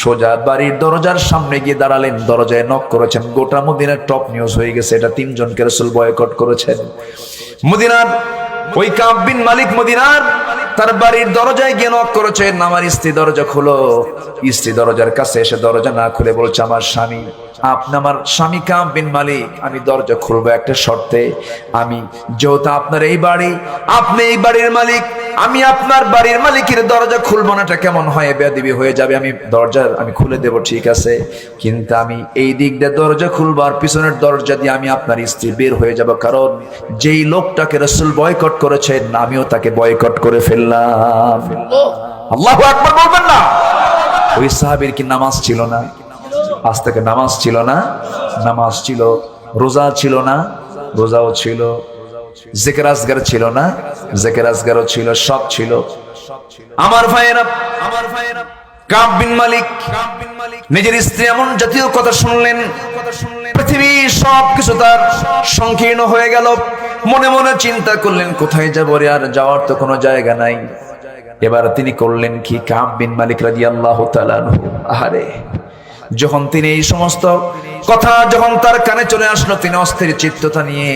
সোজা বাড়ির দরজার সামনে গিয়ে দাঁড়ালেন, দরজায় নক করেছেন। গোটা মদিনার টপ নিউজ হয়ে গেছে, এটা তিনজনকে রাসূল বয়কট করেছেন। মদিনার ওই কাব বিন মালিক মদিনার তার বাড়ির দরজায় গিয়ে নক করেছেন, আমার স্ত্রী দরজা খুলো। স্ত্রী দরজার কাছে এসে দরজা না খুলে বলছে, আমার স্বামী, আপনি আমার স্বামী কাব বিন মালিক, আমি দরজা খুলবো একটা শর্তে। আমি যেহেতু আপনার এই বাড়ি, আপনি এই বাড়ির মালিক, আমি আপনার বাড়ির মালিকের দরজা খুলবো না, এটা কেমন হয়? বেয়াদবি হয়ে যাবে। আমি খুলে দেব, ঠিক আছে, কিন্তু আমি এই দিক দিয়ে দরজা খুলবো আর পিছনের দরজা দিয়ে আমি আপনার স্ত্রী বের হয়ে যাব, কারণ যেই লোকটাকে রাসূল বয়কট করেছেন আমিও তাকে বয়কট করে ফেললাম। আল্লাহু আকবার বলবেন না? ওই সাহাবীর কি নামাজ ছিল না? আজ থেকে নামাজ ছিল না? নামাজ ছিল। রোজা ছিল না? রোজাও ছিল। জিকির আজগার ছিল না? জিকির আজগারও ছিল, সব ছিল। আমার ভাইয়েরা, কাব বিন মালিক নিজের স্ত্রী এমন জাতীয় কথা শুনলেন, পৃথিবী সবকিছু তার সংকীর্ণ হয়ে গেল। মনে মনে চিন্তা করলেন, কোথায় যাবো রে, আর যাওয়ার তো কোনো জায়গা নাই। এবার তিনি করলেন কি, কাব বিন মালিক রাদিয়াল্লাহু তাআলা আনহু, আহারে, যখন তিনি এই সমস্ত কথা যখন তার কানে চলে আসলো, তিনি অস্থির চিত্ততা নিয়ে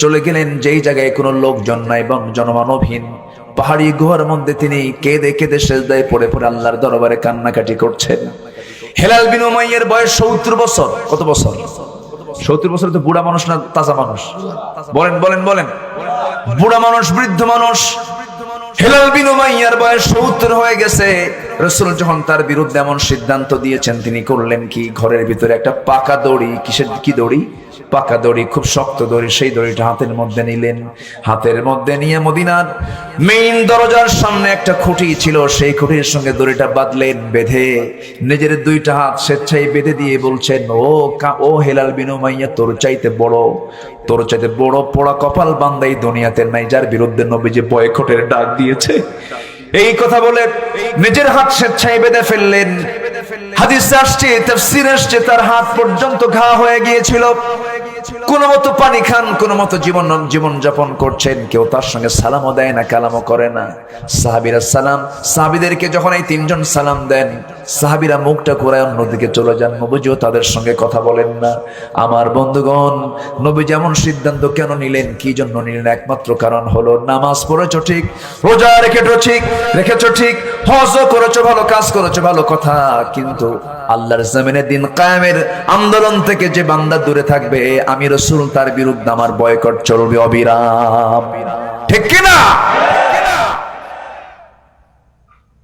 চলে গেলেন যেই জায়গায় কোনো লোকজন নাই এবং জনমানবহীন পাহাড়ি গুহার মধ্যে। তিনি কেঁদে কেঁদে সেজদায় পড়ে পড়ে আল্লাহর দরবারে কান্নাকাটি করছেন। হেলাল বিন উমাইয়ার বয়স 70 বছর। কত বছর? 70 বছর। তো বুড়া মানুষ না তাজা মানুষ? বলেন বলেন বলেন। বুড়া মানুষ, বৃদ্ধ মানুষ। হেলাল বিন উমাইয়ার বয়স 70 হয়ে গেছে। রাসূল যখন তার বিরুদ্ধে এমন সিদ্ধান্ত দিয়েছেন, তিনি করলেন কি, ঘরের ভিতরে একটা পাকা দড়ি, কি দড়ি? পাকা দড়ি, খুব শক্ত দড়ি, সেই দড়িটা হাতের মধ্যে নিলেন। হাতের মধ্যে নিয়ে মদিনার মেইন দরজার সামনে একটা খুঁটি ছিল, সেই খুঁটির সঙ্গে দড়িটা বাঁধলেন। বেঁধে নিজের দুইটা হাত স্বেচ্ছায় বেঁধে দিয়ে বলছেন, ও হেলাল বিন উমাইয়া, তোর চাইতে বড় পোড়া কপাল বান্দাই দুনিয়াতে নাই, যার বিরুদ্ধে নবীজি বয়কটের ডাক দিয়েছে। এই কথা বলে নিজের হাত স্বেচ্ছায় বেঁধে ফেললেন। হাদিসে আসছে, তাফসীরে আসছে, তার হাত পর্যন্ত ঘা হয়ে গিয়েছিল। কোন মতো পানি খান, কোন মতো জীবন যাপন করছেন। কেউ তার সঙ্গে সালামও দেয় না, কালামও করে না। সাহাবীরা সাহাবীদেরকে যখন এই তিনজন সালাম দেন, সাহাবীরা মুখটা ঘুরায় অন্যদিকে চলে যান। নবীজিও তাদের সঙ্গে কথা বলেন না। আমার বন্ধুগণ, নবী যেমন সিদ্ধান্ত কেন নিলেন, কি জন্য নিলেন? একমাত্র কারণ হলো, নামাজ পড়েছো ঠিক, রোজা রেখেছো ঠিক, হজও করেছো, ভালো কাজ করেছো, ভালো কথা, কিন্তু আল্লাহর জমিনে দিন কায়েমের আন্দোলন থেকে যে বান্দা দূরে থাকবে, আমি রাসূল তার বিরুদ্ধে আমার বয়কট চলবে অবিরাম। ঠিক কি না?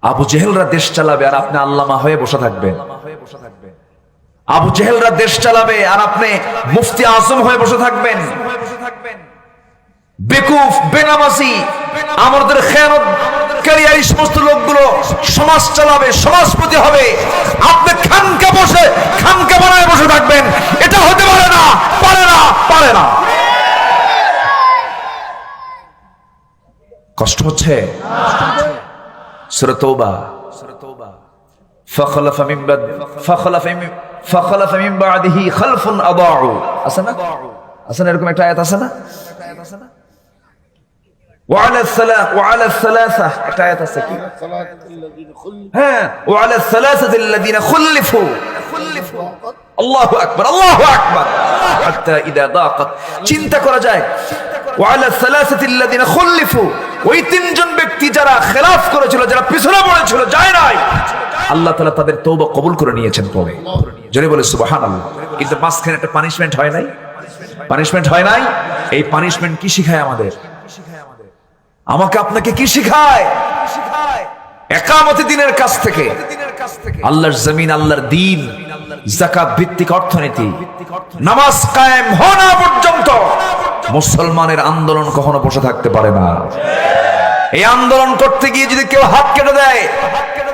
আবু জেহেলরা দেশ চালাবে আর আপনি আল্লামা হয়ে বসে থাকবেন। আবু জেহেলরা দেশ চালাবে আর আপনি মুফতি আজম হয়ে বসে থাকবেন। বেকুফ, বেনামাজি, আমাদের খেয়ানতকারী এই সমস্ত লোকগুলো সমাজ চালাবে, সমাজপতি হবে, আপনি খানকা বানায় বসে থাকবেন। এটা হতে পারে না, পারে না। কষ্ট হচ্ছে? সূরা তাওবা, فخلف من بعده خلف اضاعوا, আছে না এরকম একটা আয়াত? আছে না? وعلى الثلاثة একটা আয়াত আছে কি হ্যাঁ وعلى الثلاثة الذين خلفوا আল্লাহু আকবার আল্লাহু আকবার حتى إذا ضاقت চিন্তা করা যায় وعلى الثلاثة الذين خلفوا ওই তিনজন ব্যক্তি যারা খেলাফ করেছিল যারা পিছনে পড়েছিল যায় নাই আল্লাহ তাআলা তাদের তওবা কবুল করে নিয়েছেন পরে জোরে বলে সুবহানাল্লাহ কিন্তু মাঝখানে একটা পানিশমেন্ট হয় নাই পানিশমেন্ট হয় নাই এই পানিশমেন্ট কি শিখায় আমাদের আমাকে আপনাকে কি শিখায় ইকামতে দ্বীনের কাছ থেকে আল্লাহর জমিন আল্লাহর দ্বীন যাকাত ভিত্তিক অর্থনীতি নামাজ কায়েম হওয়া পর্যন্ত মুসলমানের আন্দোলন কখনো বসে থাকতে পারে না এই আন্দোলন করতে গিয়ে যদি কেউ হাত কেটে দেয়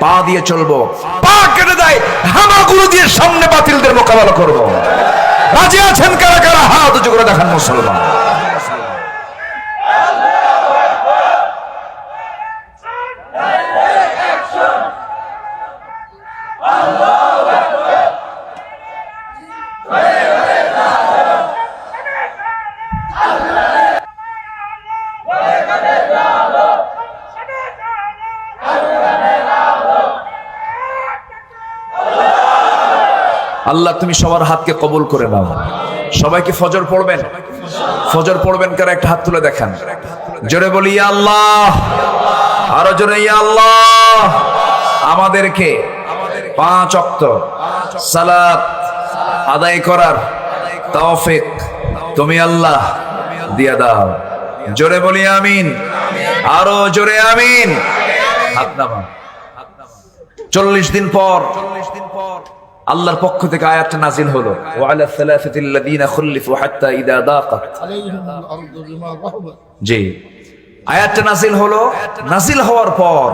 পা দিয়ে চলবো পা কেটে দেয় হামাগুলো দিয়ে সামনে বাতিলদের মোকাবেলা করব রাজি আছেন কারা কারা হাত উঁচু করে দেখান মুসলমান আল্লাহ তুমি সবার হাতকে কবুল করে নাও সবাইকে ফজর পড়বেন ফজর পড়বেন কারা একটা হাত তুলে দেখান জোরে বলি ইয়া আল্লাহ আরো জোরে ইয়া আল্লাহ আমাদেরকে 5 ওয়াক্ত সালাত আদায় করার তৌফিক তুমি আল্লাহ দিয়া দাও জোরে বলি আমিন আরো জোরে আমিন হাত নামান 40 দিন পর আল্লাহর পক্ষ থেকে আয়াতটা নাজিল হলো ওয়ালা সালাসাতিল্লাযীনা খুলিফু হাত্তা ইযা দাকাত আলাইহিমুল আরদু বিমা রাহাবাত জি আয়াতটা নাজিল হলো নাজিল হওয়ার পর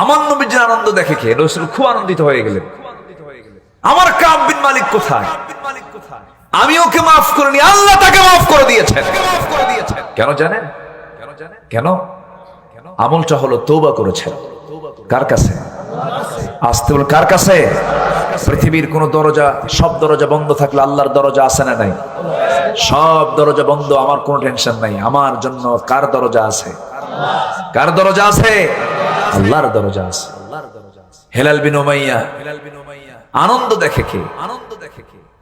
আমার নবীর আনন্দ দেখে কে রাসূল খুব আনন্দিত হয়ে গেলেন আমার কাব বিন মালিক কোথায় আমি ওকে maaf করিনি আল্লাহ তাকে maaf করে দিয়েছেন কেন জানেন কেন আমলটা হলো তওবা করেছেন কার কাছে আসতে বল কার কাছে পৃথিবীর কোন দরজা সব দরজা বন্ধ থাকলে আল্লাহর দরজা আছে না নাই সব দরজা বন্ধ আমার কোনো টেনশন নাই আমার জন্য কার দরজা আছে কার দরজা আছে আল্লাহর দরজা আছে হেলাল বিন উমাইয়া আনন্দ দেখে কে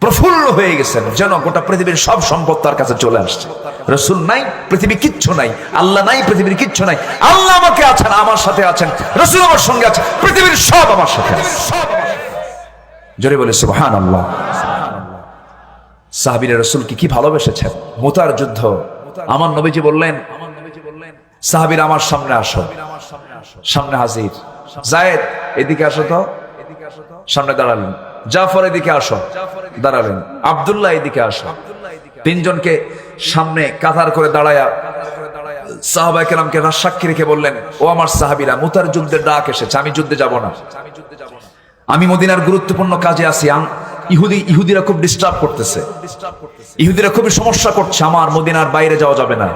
প্রফুল্ল হয়ে গেছেন যেন গোটা পৃথিবীর সব সম্পদ তার কাছে চলে আসছে রাসূল নাই পৃথিবী কিচ্ছু নাই আল্লাহ নাই পৃথিবীর কিচ্ছু নাই আল্লাহ আমাকে আছেন আমার সাথে আছেন রাসূল আমার সঙ্গে আছে পৃথিবীর সব আমার সাথে আছে জোরে বলে সুবহানাল্লাহ সাহাবীরা রাসূলকে কি ভালোবেসেছেন মুতার যুদ্ধ আমার নবীজি বললেন সাহাবীরা আমার সামনে আসো সামনে হাজির যায়েদ এদিকে আসো তো সামনে দাঁড়ালেন জাফর এদিকে আসো দাঁড়ালেন আব্দুল্লাহ এদিকে আসো তিনজনকে সামনে কাতার করে দাঁড়ায়া সাহাবায়ে কেরামকে সাক্ষী রেখে বললেন ও আমার সাহাবীরা মুতার যুদ্ধের ডাক এসেছে আমি যুদ্ধে যাব না আমি মদিনার গুরুত্বপূর্ণ কাজে আছি ইহুদিরা খুব ডিস্টার্ব করতেছে ইহুদিরা খুবই সমস্যা করছে আমার মদিনার বাইরে যাওয়া যাবে না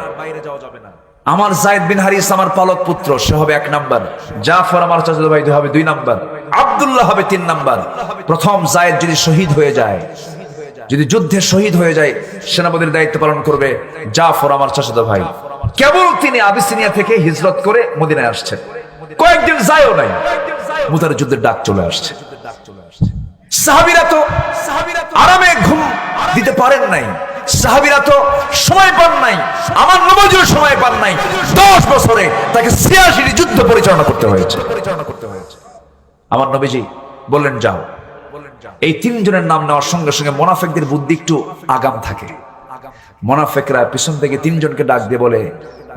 আমার যায়েদ বিন হারিস আমার পালক পুত্র সে হবে 1 নাম্বার জাফর আমার চাচাতো ভাই হবে 2 নাম্বার আব্দুল্লাহ হবে 3 নাম্বার প্রথম যায়েদ যদি শহীদ হয়ে যায় যদি যুদ্ধে শহীদ হয়ে যায় সেনাপতির দায়িত্ব পালন করবে জাফর আমার চাচাতো ভাই কেবল তিনি আবিসিনিয়া থেকে হিজরত করে মদিনায় আসছেন কয়েকদিন যায়ও নাই মুতার যুদ্ধের ডাক চলে আসছে সাহাবীরা তো আরামে ঘুম দিতে পারেন নাই সাহাবীরা তো সময় পান নাই আমার নবীও সময় পান নাই 10 বছরে তাকে 86টি যুদ্ধ পরিচালনা করতে হয়েছে আমার নবীজি বললেন যাও এই তিনজনের নাম নেওয়ার সঙ্গে সঙ্গে মুনাফিকদের বুদ্ধি একটু আগাম থাকে মুনাফিকরা পিছন থেকে তিনজনকে ডাক দিয়ে বলে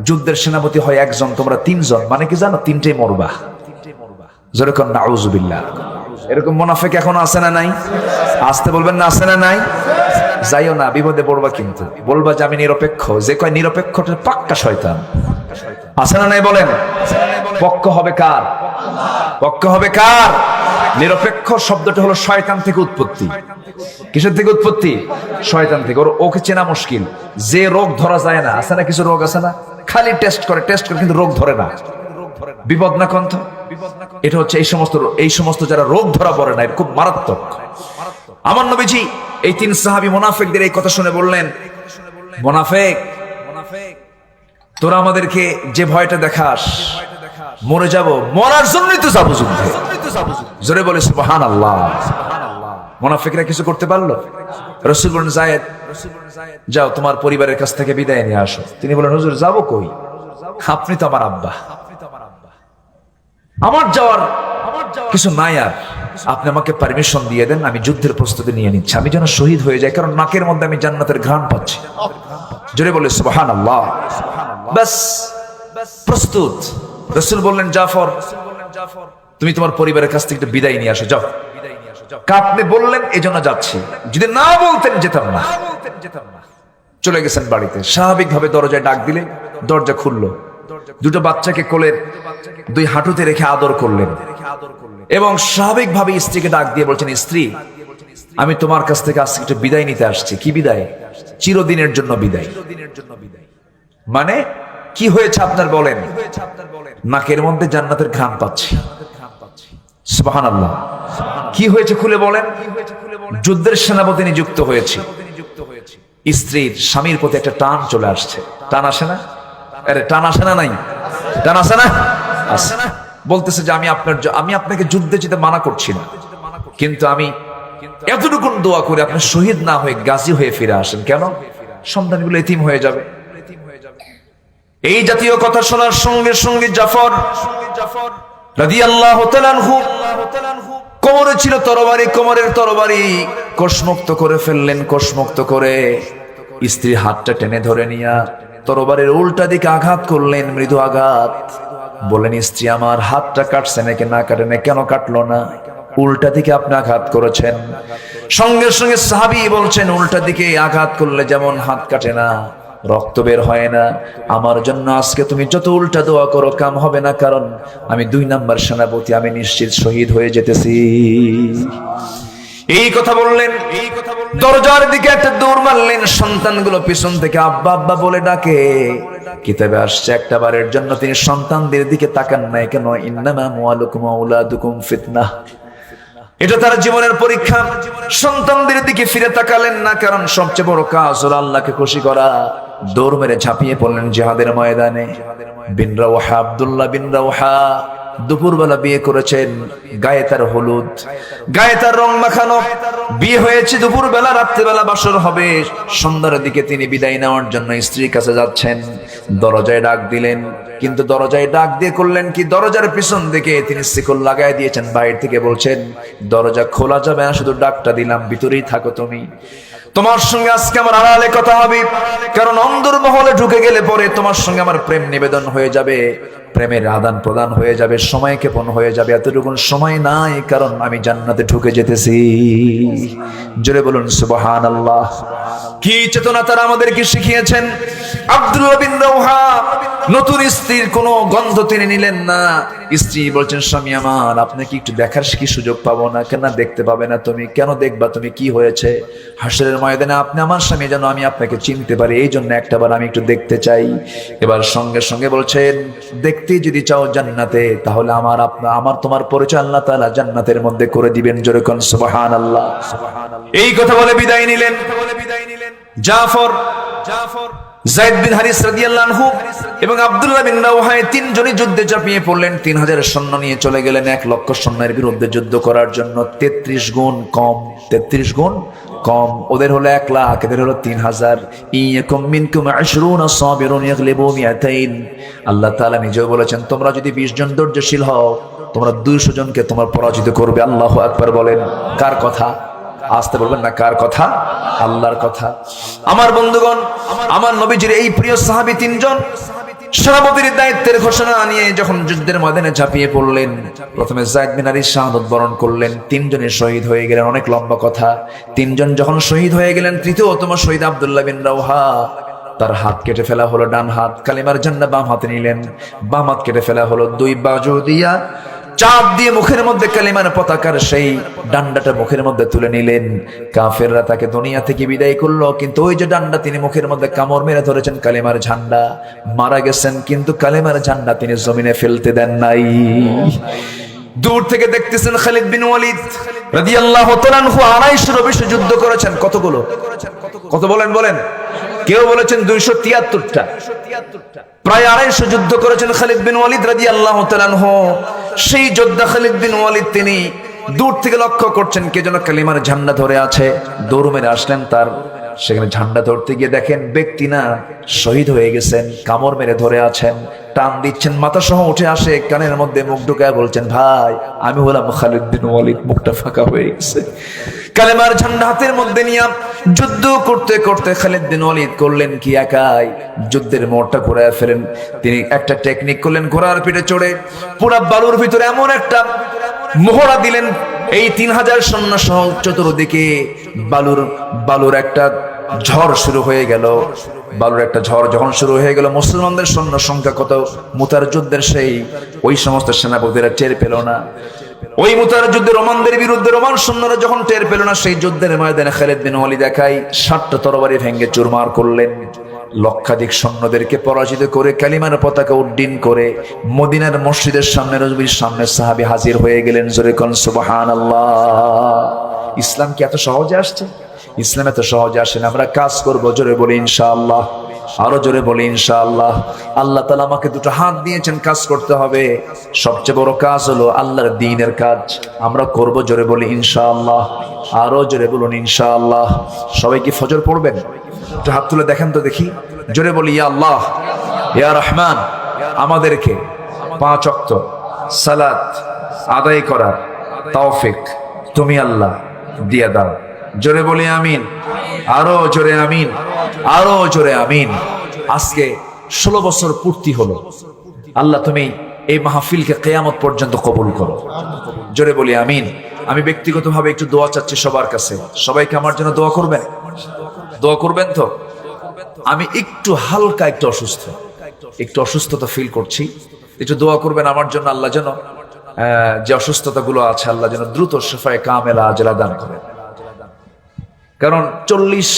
যুদ্ধের সেনাপতি হয় একজন তোমরা তিনজন মানে কি জানো তিনটেই মরবা জোরে কোন নাউযুবিল্লাহ এরকম মুনাফিক এখন আছে না নাই আসতে বলবেন না আছে না নাই যাইও না বিপদে পড়বা কিন্তু বলবা যে আমি নিরপেক্ষ যে কয় নিরপেক্ষটা পাক্কা শয়তান আছে না নাই বলেন পক্ষ হবে কার পক্ষ হবে কার নিরপেক্ষ শব্দটা হলো শয়তান থেকে উৎপত্তি কিসের থেকে উৎপত্তি শয়তান থেকে ওকে চেনা মুশকিল যে রোগ ধরা যায় না আছে না কিছু রোগ আছে না খালি টেস্ট করে কিন্তু রোগ ধরে না বিপদ না কণ্ঠ এটা হচ্ছে এই সমস্ত যারা রোগ ধরা পড়ে না এটা খুব মারাত্মক আমার নবীজি এই 3 সাহাবী মুনাফিকদের এই কথা শুনে বললেন মুনাফিক তোরা আমাদেরকে যে ভয়টা দেখাস, মরে যাব, মরার জন্যই তো যাবো যুদ্ধে। জোরে বলে সুবহানাল্লাহ। মুনাফিকরা কিছু করতে পারলো? রাসূল বলেন, যায়েদ যাও তোমার পরিবারের কাছ থেকে বিদায় নিয়ে আসো। তিনি বলেন, হুজুর যাবো কই? আপনি তো আমার আব্বা, আমার যাওয়ার কিছু নাই, আর আপনি আমাকে পারমিশন দিয়ে দেন, আমি যুদ্ধের প্রস্তুতি নিয়ে নিচ্ছি, আমি যেন শহীদ হয়ে যাই, কারণ নাকের মধ্যে আমি জান্নাতের ঘ্রাণ পাচ্ছি। জোরে বলে সুবহানাল্লাহ। বাস প্রস্তুত। রাসূল বললেন, জাফর তুমি তোমার পরিবারের কাছ থেকে বিদায় নিয়ে আসো, যাও। আপনি বললেন এজন্য যাচ্ছি, যদি না বলতেন যেতাম না। চলে গেছেন বাড়িতে। স্বাভাবিকভাবে দরজায় ডাক দিলে দরজা খুললো। দুটো বাচ্চাকে কোলের দুই হাঁটুতে রেখে আদর করলেন এবং স্বাভাবিকভাবে স্ত্রীকে ডাক দিয়ে বলছেন, স্ত্রী আমি তোমার কাছ থেকে আজকে একটু বিদায় নিতে আসছি। কি বিদায়? চিরদিনের জন্য বিদায়। মানে কি হয়েছে আপনার বলেন? নাকের মধ্যে জান্নাতের ঘ্রাণ পাচ্ছি। সুবহানাল্লাহ। কি হয়েছে খুলে বলেন? যুদ্ধের সেনাপতি নিযুক্ত হয়েছে। স্ত্রীর স্বামীর প্রতি একটা টান চলে আসছে। টান আসে না? আরে টান আসে না? নাই টান আসে না? বলতেছে যে আমি আপনাকে যুদ্ধে যেতে মানা করছি না, কিন্তু আমি এতটুকু দোয়া করে আপনি শহীদ না হয়ে গাজী হয়ে ফিরে আসেন। কেন? সন্তানগুলো এতিম হয়ে যাবে। এই জাতীয় কথা শোনার সঙ্গে সঙ্গে জাফর রাদিয়াল্লাহু তাআলা আনহু কোমরে ছিল তরবারি, কোমরের তরবারি কোষমুক্ত করে ফেললেন। কোষমুক্ত করে স্ত্রীর হাতটা টেনে ধরে নিয়ে তরবারির উল্টা দিকে আঘাত করলেন, মৃদু আঘাত। বললেন, স্ত্রী আমার হাতটা কাটছে নাকি না কাটে না? কেন কাটলো না? উল্টা দিকে আপনি আঘাত করেছেন। সঙ্গে সঙ্গে সাহাবী বলছেন, উল্টা দিকে আঘাত করলে যেমন হাত কাটে না, রক্ত বের হয় না, আমার জন্য আজকে তুমি যত উল্টা দোয়া করো কাম হবে না, কারণ আমি 2 নাম্বার সেনাপতি, আমি নিশ্চিত শহীদ হয়ে যেতেছি। এই কথা বললেন। দরজার দিকে একটা দৌড় মারলেন। সন্তানগুলো পিছন থেকে আব্বা আব্বা বলে ডাকে। কিতাবে আসছে একটা বারের জন্য তিনি সন্তানদের দিকে তাকান নাই। কেন? ইন্নামা আমওয়ালুকুম ওয়া আওলাদুকুম ফিতনাহ, এটা তার জীবনের পরীক্ষা। সন্তানদের দিকে ফিরে তাকালেন না, কারণ সবচেয়ে বড় কাজ হলো আল্লাহকে খুশি করা। দৌড় মেরে ঝাঁপিয়ে পড়লেন জিহাদের ময়দানে। বিন রাওহা, আব্দুল্লাহ বিন রাওহা দুপুরবেলা বিয়ে করেছেন, গায়ে তার হলুদ, গায়ে তার রং মাখানো, বিয়ে হয়েছে দুপুরবেলা, রাত্রিবেলা বাসর হবে। সন্ধ্যার দিকে তিনি বিদায় নেওয়ার জন্য স্ত্রীর কাছে যাচ্ছেন। দরজায় ডাক দিলেন, কিন্তু দরজায় ডাক দিয়ে করলেন কি? দরজার পিছন দিকে তিনি শিকল লাগাই দিয়েছেন। বাইরে থেকে বলছেন, দরজা খোলা যাবে না, শুধু ডাকটা দিলাম, ভিতরেই থাকো তুমি। তোমার সঙ্গে আজকে আমার আড়ালে কথা হবে, কারণ অন্দর মহলে ঢুকে গেলে পরে তোমার সঙ্গে আমার প্রেম নিবেদন হয়ে যাবে, প্রেমের আদান প্রদান হয়ে যাবে, সময় ক্ষেপণ হয়ে যাবে। এতটুকু সময় নাই, কারণ আমি জান্নাতে ঢুকে যেতেছি। জোরে বলুন সুবহানাল্লাহ। কি চেতনা তারা আমাদেরকে শিখিয়েছেন। আব্দুল্লাহ বিন রাওহা নতুন স্ত্রীর কোনো গন্ধ তিনি নিলেন না। স্ত্রী বলছেন, স্বামী আমার আপনি কি একটু দেখার কি সুযোগ পাবো না? কেন দেখতে পাবে না তুমি? কেন দেখবা তুমি? কি হয়েছে? হাসরের ময়দানে আপনি আমার স্বামী, যেন আমি আপনাকে চিনতে পারি, এই জন্য একটাবার আমি একটু দেখতে চাই। এবার সঙ্গে সঙ্গে বলছেন, দেখতে যদি চাও জান্নাতে, তাহলে আমার তোমার পরিচয় আল্লাহ তাআলা জান্নাতের মধ্যে করে দিবেন। জোরে কোন সুবহানাল্লাহ। এই কথা বলে বিদায় নিলেন জাফর, যায়েদ বিন হারিস রাদিয়াল্লাহু আনহু এবং আব্দুল্লাহ বিন রাওহা, তিনজনই যুদ্ধে ঝাঁপিয়ে পড়লেন। 3000 সৈন্য নিয়ে চলে গেলেন 1 লক্ষ সৈন্যের বিরুদ্ধে যুদ্ধ করার জন্য। 33 গুণ কম, 33 গুণ কম। ওদের হলো 1 লাখ, এদের হলো 3000। ইয়াকুম মিনকুম 20 সাবিরুন ইয়াগলিবু 200। আল্লাহ তাআলা নিজেও বলেছেন, তোমরা যদি 20 জন ধৈর্যশীল হও, তোমরা 200 জনকে তোমরা পরাজিত করবে। আল্লাহু আকবার বলেন। কার কথা? আসতে বলবেন না, কার কথা? আল্লাহর কথা। আমার বন্ধুগণ, আমার নবীজির এই প্রিয় সাহাবী 3 জন সেনাপতির দায়িত্বের ঘোষণা নিয়ে যখন যুদ্ধের ময়দানে ঝাঁপিয়ে পড়লেন, প্রথমে যায়েদ বিন হারিস শাহাদাত বরণ করলেন। 3 জনের শহীদ হয়ে গেলেন। অনেক লম্বা কথা। 3 জন যখন শহীদ হয়ে গেলেন, তৃতীয়তম শহীদ আব্দুল্লাহ বিন রাওহা, তার হাত কেটে ফেলা হলো, ডান হাত। কালিমার ঝান্ডা বাম হাতে নিলেন, বাম হাত কেটে ফেলা হলো। 2 বাজু দিয়া চাপ দিয়ে মুখের মধ্যে কালিমার পতাকার সেই ডান্ডাটা মুখের মধ্যে তুলে নিলেন। কাফেররা তাকে দুনিয়া থেকে বিদায় করলো, কিন্তু ওই যে ডান্ডা তিনি মুখের মধ্যে কামড় মেরে ধরেছেন কালিমার ঝান্ডা, মারা গেছেন, কিন্তু কালিমার ঝান্ডা তিনি জমিনে ফেলতে দেন নাই। দূর থেকে দেখতেছেন খালিদ বিন ওয়ালিদ রাদিয়াল্লাহু তাআলা আনহু 250 বেশি যুদ্ধ করেছেন। কতগুলো? কত বলেন? কেউ বলেছেন 273টা, প্রায় 250 যুদ্ধ করেছেন খালিদ বিন ওয়ালিদ রাদিয়াল্লাহু তাআলা আনহু। সেই যোদ্ধা খালিদ বিন ওয়ালিদ তিনি দূর থেকে লক্ষ্য করছেন কে যেন কালিমার ঝান্ডা ধরে আছে, দৌড় মেরে আসলেন তার সেখানে ঝান্ডা ধরতে গিয়ে দেখেন ব্যক্তি না শহীদ হয়ে গেছেন, কামড় মেরে ধরে আছেন, টান দিচ্ছেন, মাথা সহ উঠে আসে, কানের মধ্যে মুখ ঢুকায় বলছেন, ভাই আমি হলাম খালিদ বিন ওয়ালিদ। মুখটা ফাঁকা হয়ে গেছে। কালেমার ঝান্ডা হাতের মধ্যে নিয়ে যুদ্ধ করতে করতে খালিদ বিন ওয়ালিদ করলেন কি একাই যুদ্ধের মোড়টা ঘুরায় ফেলেন। তিনি একটা টেকনিক করলেন, ঘোড়ার পিঠে চড়ে পুরা বালুর ভিতরে এমন একটা মোহরা দিলেন, এই 3000 সৈন্য সহ চতুর্দিকে বালুর একটা ঝড় শুরু হয়ে গেল। বালুর একটা ঝড় যখন শুরু হয়ে গেল, মুসলমানদের সৈন্য সংখ্যা কত, মুতার যুদ্ধের সেই ওই সমস্ত সেনাপতিরা টের পেল না। ওই মুতার যুদ্ধে রোমানদের বিরুদ্ধে রোমান সৈন্যরা যখন টের পেল না, সেই যুদ্ধের ময়দানে খালিদ বিন ওয়ালিদ একাই 60টা তরবারি ভেঙে চুরমার করলেন। লক্ষাধিক সৈন্যদেরকে পরাজিত করে কালিমার পতাকা উড্ডীন করে মদিনার মসজিদের সামনে নবীর সামনে সাহাবী হাজির হয়ে গেলেন। জোরে কোন সুবহানাল্লাহ। ইসলাম কি এত সহজে আসছে? ইসলাম এত সহজে আসেন। আমরা কাজ করব, জোরে বলি ইনশাআল্লাহ, আরো জোরে বলি ইনশাআল্লাহ। আল্লাহ তাআলা আমাকে দুটো হাত দিয়েছেন, কাজ করতে হবে। সবচেয়ে বড় কাজ হলো আল্লাহর দ্বীনের কাজ। আমরা করব, জোরে বলি ইনশাআল্লাহ, আরো জোরে বলুন ইনশাআল্লাহ। সবাই কি ফজর পড়বেন? একটু হাত তুলে দেখেন তো দেখি, জোরে বলি ইয়া আল্লাহ ইয়া রহমান। আমাদেরকে 5 ওয়াক্ত সালাত আদায় করার তৌফিক তুমি আল্লাহ দিয়ে দাও। জোরে বলি আমিন, আরো জোরে আমিন, আরো জোরে আমিন। আজকে 16 বছর পূর্তি হলো। আল্লাহ তুমি এই মাহফিলকে কিয়ামত পর্যন্ত কবুল করো। জোরে বলি আমিন। আমি ব্যক্তিগতভাবে একটু দোয়া চাচ্ছি সবার কাছে। সবাইকে আমার জন্য দোয়া করবেন, দোয়া করবেন তো? আমি একটু হালকা একটু অসুস্থতা ফিল করছি, একটু দোয়া করবেন আমার জন্য। আল্লাহ যেন যে অসুস্থতাগুলো আছে আল্লাহ যেন দ্রুত শিফায়ে কামেলা আজলা দান করেন। কারণ 40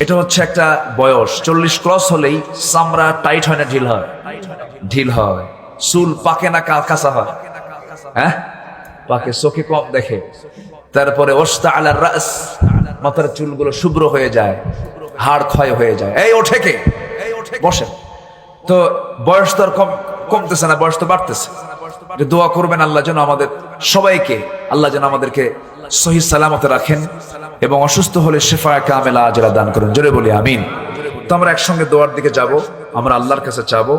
এটা হচ্ছে একটা বয়স, 40 ক্রস হলেই চামড়া টাইট হয় না ঢিল হয়? ঢিল হয়। চুল পাকে না কাঁচা হয়? হ্যাঁ পাকে, চোখে কম দেখে। তারপরে ওস্তা আলার রাস, মাথার চুলগুলো শুভ্র হয়ে যায়, হাড় ক্ষয় হয়ে যায়। এই ওঠে কে? বসেন তো। বয়স তো আর কমতেছে না, বয়স তো বাড়তেছে। দোয়া করবেন আল্লাহ যেন আমাদের সবাইকে, আল্লাহ যেন আমাদেরকে সহিহ সালামতে রাখেন এবং অসুস্থ হলে শিফায়ে কামেলা আজরা দান করেন। জোরে বলি আমিন। তো আমরা একসঙ্গে দোয়ার দিকে যাব, আমরা আল্লাহর কাছে চাবো।